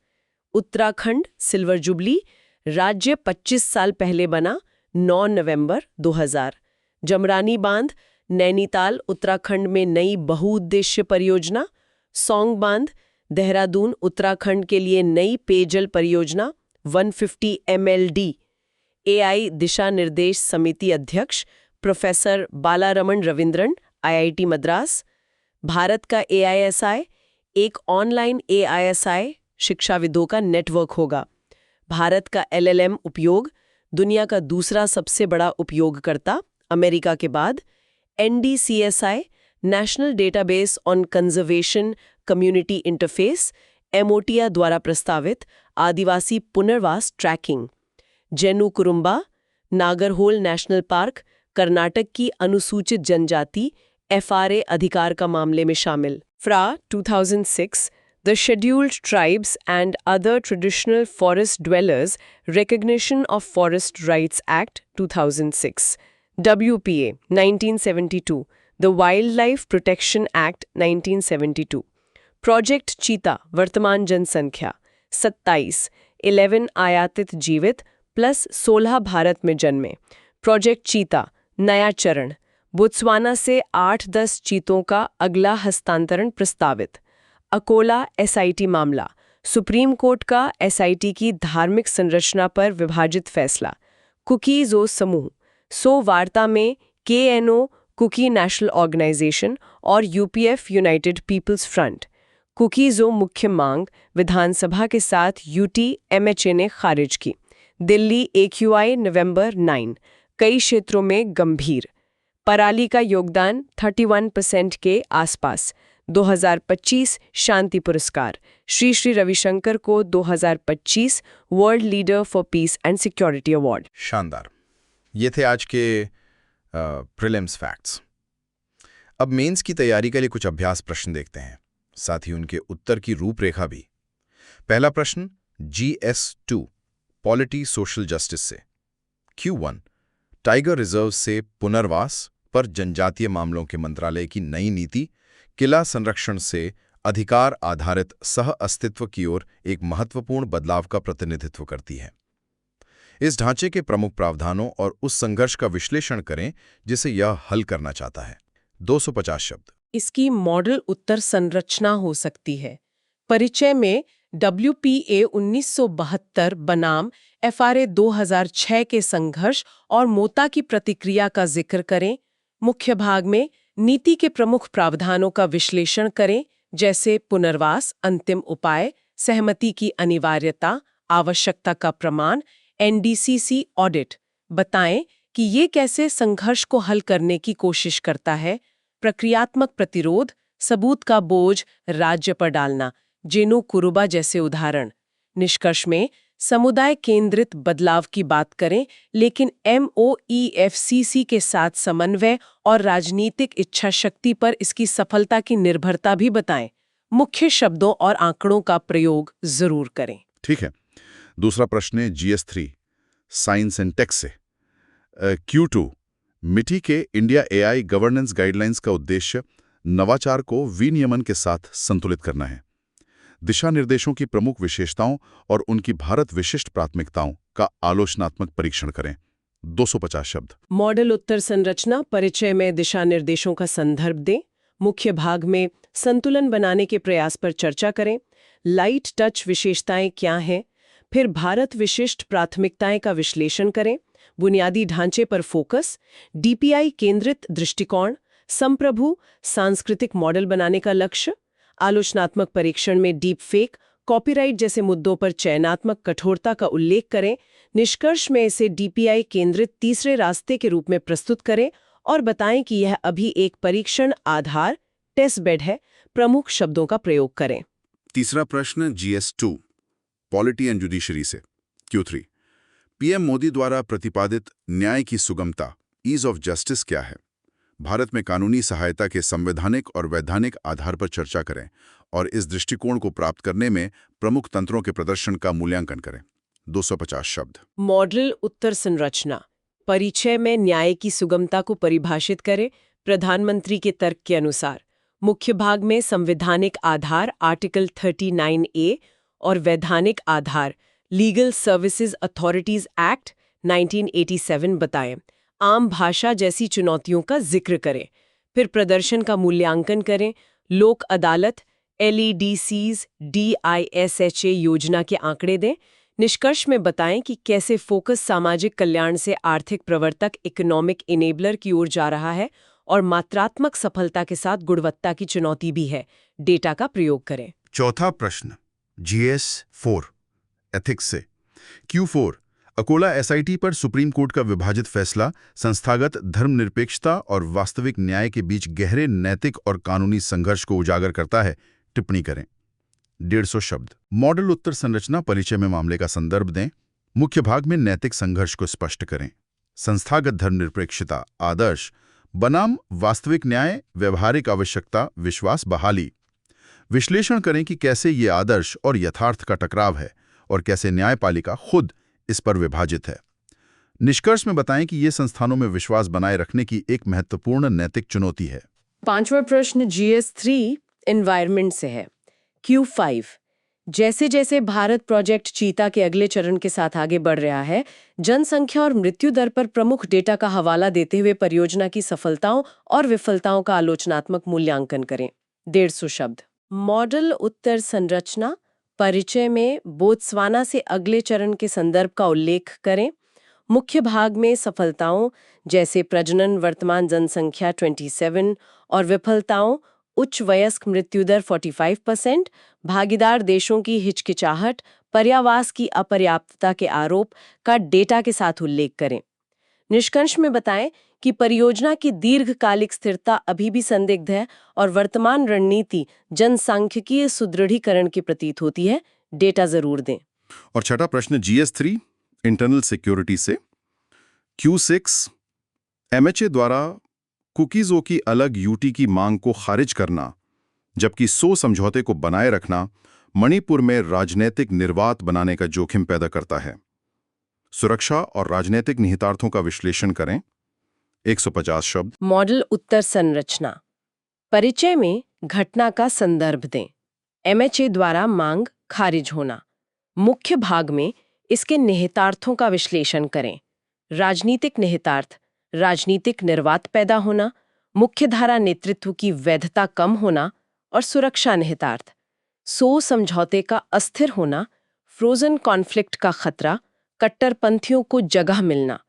S2: उत्तराखंड सिल्वर जुबली, राज्य 25 साल पहले बना 9 नवंबर 2000, जमरानी बांध नैनीताल उत्तराखंड में नई बहुउद्देश्य परियोजना, सौंग बांध देहरादून उत्तराखंड के लिए नई पेयजल परियोजना 150 MLD, AI दिशा निर्देश समिति अध्यक्ष प्रोफेसर बालारमण रविंद्रन IIT मद्रास, भारत का AISI एक ऑनलाइन AISI शिक्षाविदों का नेटवर्क होगा, भारत का LLM उपयोग दुनिया का दूसरा सबसे बड़ा उपयोगकर्ता अमेरिका के बाद, NDCSI national database on conservation community interface एमओटिया द्वारा प्रस्तावित आदिवासी पुनर्वास tracking, Jenu Kurumba Nagarhole national park Karnataka की अनुसूचित जनजाति FRA अधिकार का मामले में शामिल, FRA 2006 The Scheduled Tribes and Other Traditional Forest Dwellers Recognition of Forest Rights Act 2006, WPA 1972 The Wildlife Protection Act 1972, project चीता वर्तमान जनसंख्या 27, 11 आयातित जीवित प्लस 16 भारत में जन्मे, प्रोजेक्ट चीता नया चरण, बोत्सवाना से 8-10 चीतों का अगला हस्तांतरण प्रस्तावित, अकोला SIT मामला, सुप्रीम कोर्ट का SIT की धार्मिक संरचना पर विभाजित फैसला, कुकीज़ो समूह, सो वार्ता में KNO कुकी नेशनल ऑर्गेनाइजेशन और UPF यूनाइटेड पीपल्स फ्रंट, कुकीज़ो मुख्य मांग विधानसभा के साथ UT MHA ने खारिज की, दिल्ली AQI नवंबर 9, कई क्षेत्रों में गंभीर, पराली का योगदान 31% के आसपास, 2025 शांति पुरस्कार, श्री श्री रविशंकर को 2025 world leader for piece and security award.
S4: शानदार। ये थे आज के प्रीलिम्स फैक्ट्स। अब मेंस की तैयारी के लिए कुछ अभ्यास प्रश्न देखते हैं, साथ ही उनके उत्तर की रूपरेखा भी। पहला प्रश्न GS2 पॉलिटी सोशल जस्टिस से, Q1 टाइगर रिजर्व से पुनर्वास पर जनजातीय मामलों के मंत्रालय की नई नीति किला संरक्षण से अधिकार आधारित सह अस्तित्व की ओर एक महत्वपूर्ण बदलाव का प्रतिनिधित्व करती है। इस ढांचे के प्रमुख प्रावधानों और उस संघर्ष का विश्लेषण करें जिसे यह हल करना चाहता है। 250 शब्द।
S2: इसकी मॉडल उत्तर संरचना हो सकती है। परिचय में WPA 1972 बनाम FRA 2006 के संघर्ष और मोता की प्रतिक्रिया का जिक्र करें। मुख्य भाग में नीति के प्रमुख प्रावधानों का विश्लेषण करें, जैसे पुनर्वास अंतिम उपाय, सहमति की अनिवार्यता, आवश्यकता का प्रमाण, NDCC ऑडिट। बताएं कि ये कैसे संघर्ष को हल करने की कोशिश करता है। प्रक्रियात्मक प्रतिरोध, सबूत का बोझ राज्य पर डालना, जेनु कुरुबा जैसे उदाहरण। निष्कर्ष में समुदाय केंद्रित बदलाव की बात करें, लेकिन MOEFCC के साथ समन्वय और राजनीतिक इच्छा शक्ति पर इसकी सफलता की निर्भरता भी बताएं। मुख्य शब्दों और आंकड़ों का प्रयोग जरूर करें।
S3: ठीक है। दूसरा प्रश्न है GS3 साइंस एंड टेक से, Q2 मिटी के इंडिया AI गवर्नेंस गाइडलाइंस का उद्देश्य नवाचार को विनियमन के साथ संतुलित करना है। दिशा निर्देशों की प्रमुख विशेषताओं और उनकी भारत विशिष्ट प्राथमिकताओं का आलोचनात्मक परीक्षण करें। 250 शब्द।
S2: मॉडल उत्तर संरचना परिचय में दिशा निर्देशों का संदर्भ दें। मुख्य भाग में संतुलन बनाने के प्रयास पर चर्चा करें। लाइट टच विशेषताएं क्या हैं? फिर भारत विशिष्ट प्राथमिकताएं का विश्लेषण करें। बुनियादी ढांचे पर फोकस, DPI केंद्रित दृष्टिकोण, संप्रभु सांस्कृतिक मॉडल बनाने का लक्ष्य, आलोचनात्मक परीक्षण में डीप फेक, कॉपीराइट जैसे मुद्दों पर चयनात्मक कठोरता का उल्लेख करें। निष्कर्ष में इसे DPI केंद्रित तीसरे रास्ते के रूप में प्रस्तुत करें और बताएं कि यह अभी एक परीक्षण आधार टेस्ट बेड है। प्रमुख शब्दों का प्रयोग करें।
S3: तीसरा प्रश्न GS2 पॉलिटी एंड जुडिशरी से, Q3 PM मोदी द्वारा प्रतिपादित न्याय की सुगमता ईज ऑफ जस्टिस क्या है? भारत में कानूनी सहायता के संवैधानिक और वैधानिक आधार पर चर्चा करें और इस दृष्टिकोण को प्राप्त करने में प्रमुख तंत्रों के प्रदर्शन का मूल्यांकन करें। 250 शब्द।
S2: मॉडल उत्तर संरचना परिचय में न्याय की सुगमता को परिभाषित करें प्रधानमंत्री के तर्क के अनुसार। मुख्य भाग में संवैधानिक आधार आर्टिकल 39A और वैधानिक आधार लीगल सर्विसेज अथॉरिटीज एक्ट 1987 बताएं। आम भाषा जैसी चुनौतियों का जिक्र करें। फिर प्रदर्शन का मूल्यांकन करें। लोक अदालत, LEDCs, DISHA योजना के आंकड़े दें। निष्कर्ष में बताएं कि कैसे फोकस सामाजिक कल्याण से आर्थिक प्रवर्तक इकोनॉमिक इनेबलर की ओर जा रहा है और मात्रात्मक सफलता के साथ गुणवत्ता की चुनौती भी है। डेटा का प्रयोग करें।
S3: चौथा प्रश्न GS4 एथिक्स से। Q4 अकोला SIT पर सुप्रीम कोर्ट का विभाजित फैसला संस्थागत धर्मनिरपेक्षता और वास्तविक न्याय के बीच गहरे नैतिक और कानूनी संघर्ष को उजागर करता है। टिप्पणी करें। 150 शब्द। मॉडल उत्तर संरचना परिचय में मामले का संदर्भ दें। मुख्य भाग में नैतिक संघर्ष को स्पष्ट करें। संस्थागत धर्मनिरपेक्षता आदर्श बनाम वास्तविक न्याय, व्यवहारिक आवश्यकता, विश्वास बहाली। विश्लेषण करें कि कैसे ये आदर्श और यथार्थ का टकराव है और कैसे न्यायपालिका खुद इस पर विभाजित है। निष्कर्ष में बताएं कि ये संस्थानों में विश्वास बनाए रखने की एक महत्वपूर्ण नैतिक चुनौती है।
S2: पांचवा प्रश्न GS3 एनवायरनमेंट से है। Q5 जैसे जैसे भारत प्रोजेक्ट चीता के अगले चरण के साथ आगे बढ़ रहा है, जनसंख्या और मृत्यु दर पर प्रमुख डेटा का हवाला देते हुए परियोजना की सफलताओं और विफलताओं का आलोचनात्मक मूल्यांकन करें। 150 शब्द। मॉडल उत्तर संरचना परिचय में बोत्सवाना से अगले चरण के संदर्भ का उल्लेख करें। मुख्य भाग में सफलताओं जैसे प्रजनन वर्तमान जनसंख्या 27 और विफलताओं उच्च वयस्क मृत्युदर 45%, भागीदार देशों की हिचकिचाहट, पर्यावास की अपर्याप्तता के आरोप का डेटा के साथ उल्लेख करें। निष्कर्ष में बताएं कि परियोजना की दीर्घकालिक स्थिरता अभी भी संदिग्ध है और वर्तमान रणनीति जनसांख्यिकीय सुदृढ़ीकरण की प्रतीत होती है। डेटा जरूर दें।
S4: और छठा प्रश्न GS3 इंटरनल सिक्योरिटी से। Q6 MHA द्वारा कुकीज़ों की अलग यूटी की मांग को खारिज करना, जबकि सो समझौते को बनाए रखना मणिपुर में राजनीतिक निर्वात बनाने का जोखिम पैदा करता है। सुरक्षा और राजनीतिक निहितार्थों का विश्लेषण करें। 150 शब्द।
S2: मॉडल उत्तर संरचना परिचय में घटना का संदर्भ दें। MHA द्वारा मांग खारिज होना। मुख्य भाग में इसके निहितार्थों का विश्लेषण करें। राजनीतिक निहितार्थ, राजनीतिक निर्वात पैदा होना, मुख्यधारा नेतृत्व की वैधता कम होना और सुरक्षा निहितार्थ, सो समझौते का अस्थिर होना, फ्रोजन कॉन्फ्लिक्ट का खतरा, कट्टरपंथियों को जगह मिलना।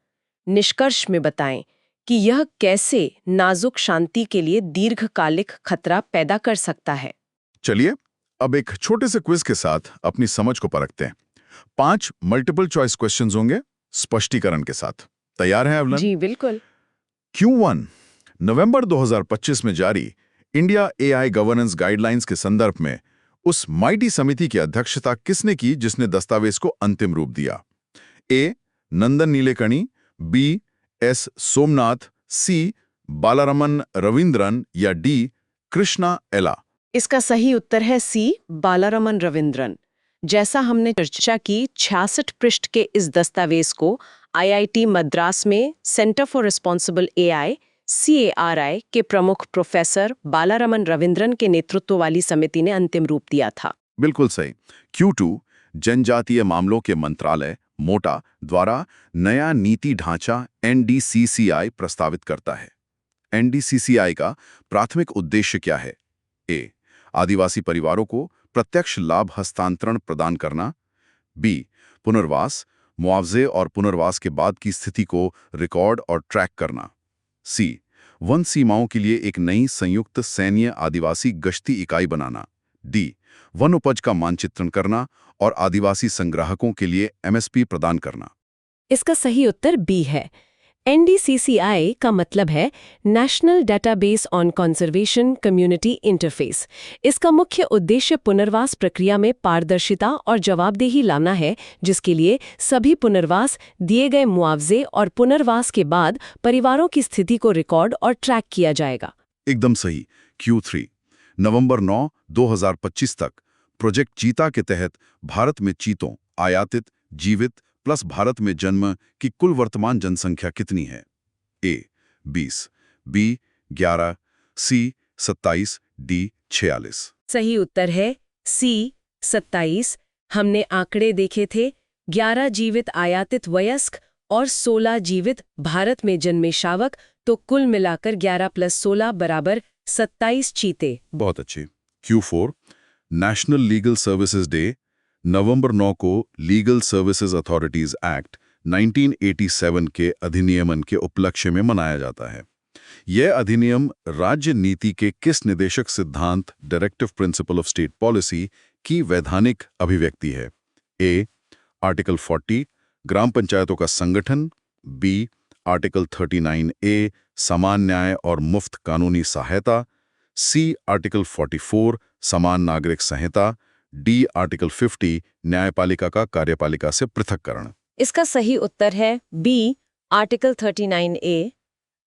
S2: निष्कर्ष में बताएं कि यह कैसे नाजुक शांति के लिए दीर्घकालिक खतरा पैदा कर सकता है।
S3: चलिए अब एक छोटे से क्विज के साथ अपनी समझ को परखते हैं। 5 मल्टीपल चॉइस क्वेश्चंस होंगे स्पष्टीकरण के साथ। तैयार हैं अवलन?
S2: जी बिल्कुल।
S3: Q1 नवंबर 2025 में जारी इंडिया AI गवर्नेंस गाइडलाइंस के संदर्भ में उस माइटी समिति की अध्यक्षता किसने की जिसने दस्तावेज को अंतिम रूप दिया? A. Nandan Nilekani, B. S. Somnath, C. बालारमन Ravindran या D. कृष्णा एला।
S2: इसका सही उत्तर है C. बालारमन रविंद्रन। जैसा हमने चर्चा की, 66 पृष्ठ के इस दस्तावेज को IIT मद्रास में centre for responsible AI CARI के प्रमुख प्रोफेसर बालारमन रविंद्रन के नेतृत्व वाली समिति ने अंतिम रूप दिया था।
S3: बिल्कुल सही। Q2 जनजातीय मामलों के मंत्रालय मोटा द्वारा नया नीति ढांचा NDCCI प्रस्तावित करता है। NDCCI का प्राथमिक उद्देश्य क्या है? A. आदिवासी परिवारों को प्रत्यक्ष लाभ हस्तांतरण प्रदान करना। B. पुनर्वास, मुआवजे और पुनर्वास के बाद की स्थिति को रिकॉर्ड और ट्रैक करना। C. वन सीमाओं के लिए एक नई संयुक्त सैन्य आदिवासी गश्ती इकाई बनाना। D. वन उपज का मानचित्रण करना और आदिवासी संग्राहकों के लिए MSP प्रदान करना।
S2: इसका सही उत्तर B है। NDCCI का मतलब है national database on conservation community interface. इसका मुख्य उद्देश्य पुनर्वास प्रक्रिया में पारदर्शिता और जवाबदेही लाना है, जिसके लिए सभी पुनर्वास, दिए गए मुआवजे और पुनर्वास के बाद परिवारों की स्थिति को रिकॉर्ड और ट्रैक किया जाएगा।
S3: एकदम सही। Q3 नवंबर 9, 2025 तक प्रोजेक्ट चीता के तहत भारत में चीतों, आयातित, जीवित प्लस भारत में जन्म की कुल वर्तमान जनसंख्या कितनी है? A 20, B 11, C 27, D 46।
S2: सही उत्तर है सी 27। हमने आंकड़े देखे थे, 11 जीवित आयातित वयस्क और 16 जीवित भारत में जन्मे शावक, तो कुल मिलाकर 11 + 16 = 27 चीते।
S3: बहुत अच्छी। Q4 national legal services day नवंबर 9 को लीगल सर्विसेज अथॉरिटीज एक्ट 1987 के अधिनियमन के उपलक्ष्य में मनाया जाता है। यह अधिनियम राज्य नीति के किस निदेशक सिद्धांत directive principle of state policy की वैधानिक अभिव्यक्ति है? A आर्टिकल 40 ग्राम पंचायतों का संगठन, B आर्टिकल 39A समान न्याय और मुफ्त कानूनी सहायता, C आर्टिकल 44 समान नागरिक संहिता, D आर्टिकल 50 न्यायपालिका का कार्यपालिका से पृथक्करण।
S2: इसका सही उत्तर है B आर्टिकल 39A।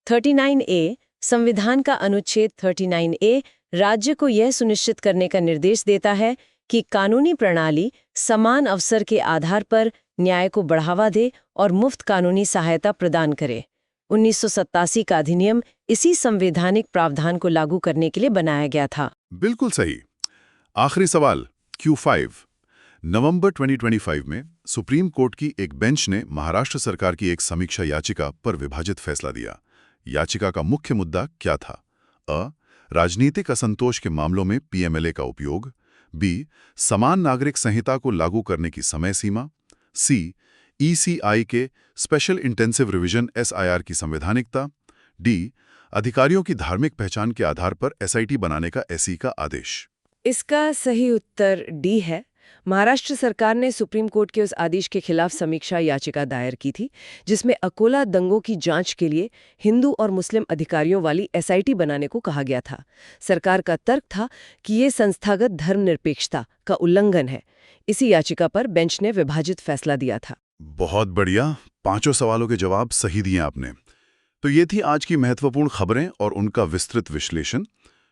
S2: 39A संविधान का अनुच्छेद 39A राज्य को यह सुनिश्चित करने का निर्देश देता है कि कानूनी प्रणाली समान अवसर के आधार पर न्याय को बढ़ावा दे और मुफ्त कानूनी सहायता प्रदान करे। 1987 का अधिनियम इसी संवैधानिक प्रावधान को लागू करने के लिए बनाया गया था।
S3: बिल्कुल सही। आखिरी सवाल Q5 नवंबर 2025 में सुप्रीम कोर्ट की एक बेंच ने महाराष्ट्र सरकार की एक समीक्षा याचिका पर विभाजित फैसला दिया। याचिका का मुख्य मुद्दा क्या था? अ राजनीतिक असंतोष के मामलों में PMLA का उपयोग, B समान नागरिक संहिता को लागू करने की समय सीमा, C ECI के स्पेशल इंटेंसिव रिवीजन SIR की संवैधानिकता, D अधिकारियों की धार्मिक पहचान के आधार पर SIT बनाने का SE का आदेश।
S2: इसका सही उत्तर D है। महाराष्ट्र सरकार ने सुप्रीम कोर्ट के उस आदेश के खिलाफ समीक्षा याचिका दायर की थी जिसमें अकोला दंगों की जांच के लिए हिंदू और मुस्लिम अधिकारियों वाली SIT बनाने को कहा गया था। सरकार का तर्क था कि ये संस्थागत धर्मनिरपेक्षता का उल्लंघन है। इसी याचिका पर बेंच ने विभाजित फैसला दिया था।
S3: बहुत बढ़िया, पांचों सवालों के जवाब सही दिए आपने। तो ये थी आज की महत्वपूर्ण खबरें और उनका विस्तृत विश्लेषण।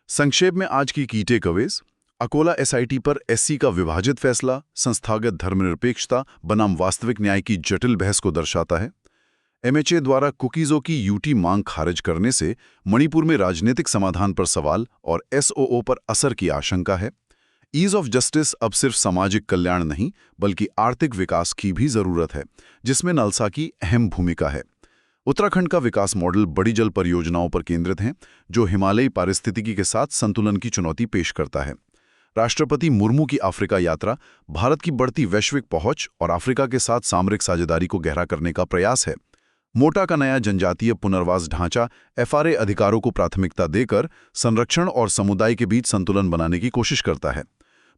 S3: संक्षेप में आज की टेकअवेज: अकोला SIT पर SC का विभाजित फैसला संस्थागत धर्मनिरपेक्षता बनाम वास्तविक न्याय की जटिल बहस को दर्शाता है। MHA द्वारा कुकीज़ों की UT मांग खारिज करने से मणिपुर में राजनीतिक समाधान पर सवाल और SOO पर असर की आशंका है। ईज ऑफ जस्टिस अब सिर्फ सामाजिक कल्याण नहीं बल्कि आर्थिक विकास की भी जरूरत है, जिसमें नलसा की अहम भूमिका है। उत्तराखंड का विकास मॉडल बड़ी जल परियोजनाओं पर केंद्रित है जो हिमालयी पारिस्थितिकी के साथ संतुलन की चुनौती पेश करता है। राष्ट्रपति मुर्मू की अफ्रीका यात्रा भारत की बढ़ती वैश्विक पहुंच और अफ्रीका के साथ सामरिक साझेदारी को गहरा करने का प्रयास है। मोटा का नया जनजातीय पुनर्वास ढांचा FRA अधिकारों को प्राथमिकता देकर संरक्षण और समुदाय के बीच संतुलन बनाने की कोशिश करता है।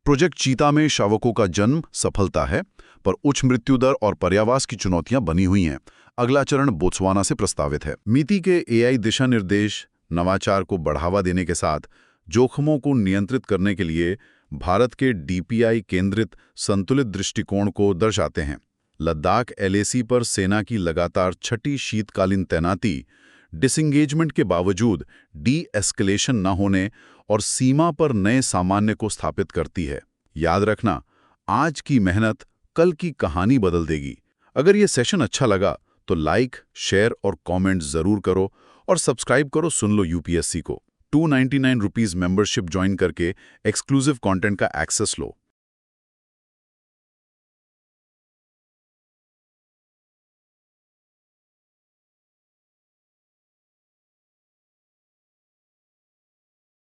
S3: प्रोजेक्ट चीता में शावकों का जन्म सफलता है, पर उच्च मृत्यु दर और पर्यावास की चुनौतियां बनी हुई हैं। अगला चरण बोत्सवाना से प्रस्तावित है। मिति के AI दिशा निर्देश नवाचार को बढ़ावा देने के साथ जोखिमों को नियंत्रित करने के लिए भारत के DPI केंद्रित संतुलित दृष्टिकोण को दर्शाते हैं। लद्दाख LAC पर सेना की लगातार छठी शीतकालीन तैनाती डिसंगेजमेंट के बावजूद डी-एस्केलेशन न होने और सीमा पर नए सामान्य को स्थापित करती है। याद रखना, आज की मेहनत कल की कहानी बदल देगी। अगर ये सेशन अच्छा लगा तो लाइक, शेयर और कमेंट जरूर करो और सब्सक्राइब करो सुन लो UPSC को। 299 रुपीज़ मेंबरशिप ज्वाइन करके एक्सक्लूसिव कंटेंट का एक्सेस लो।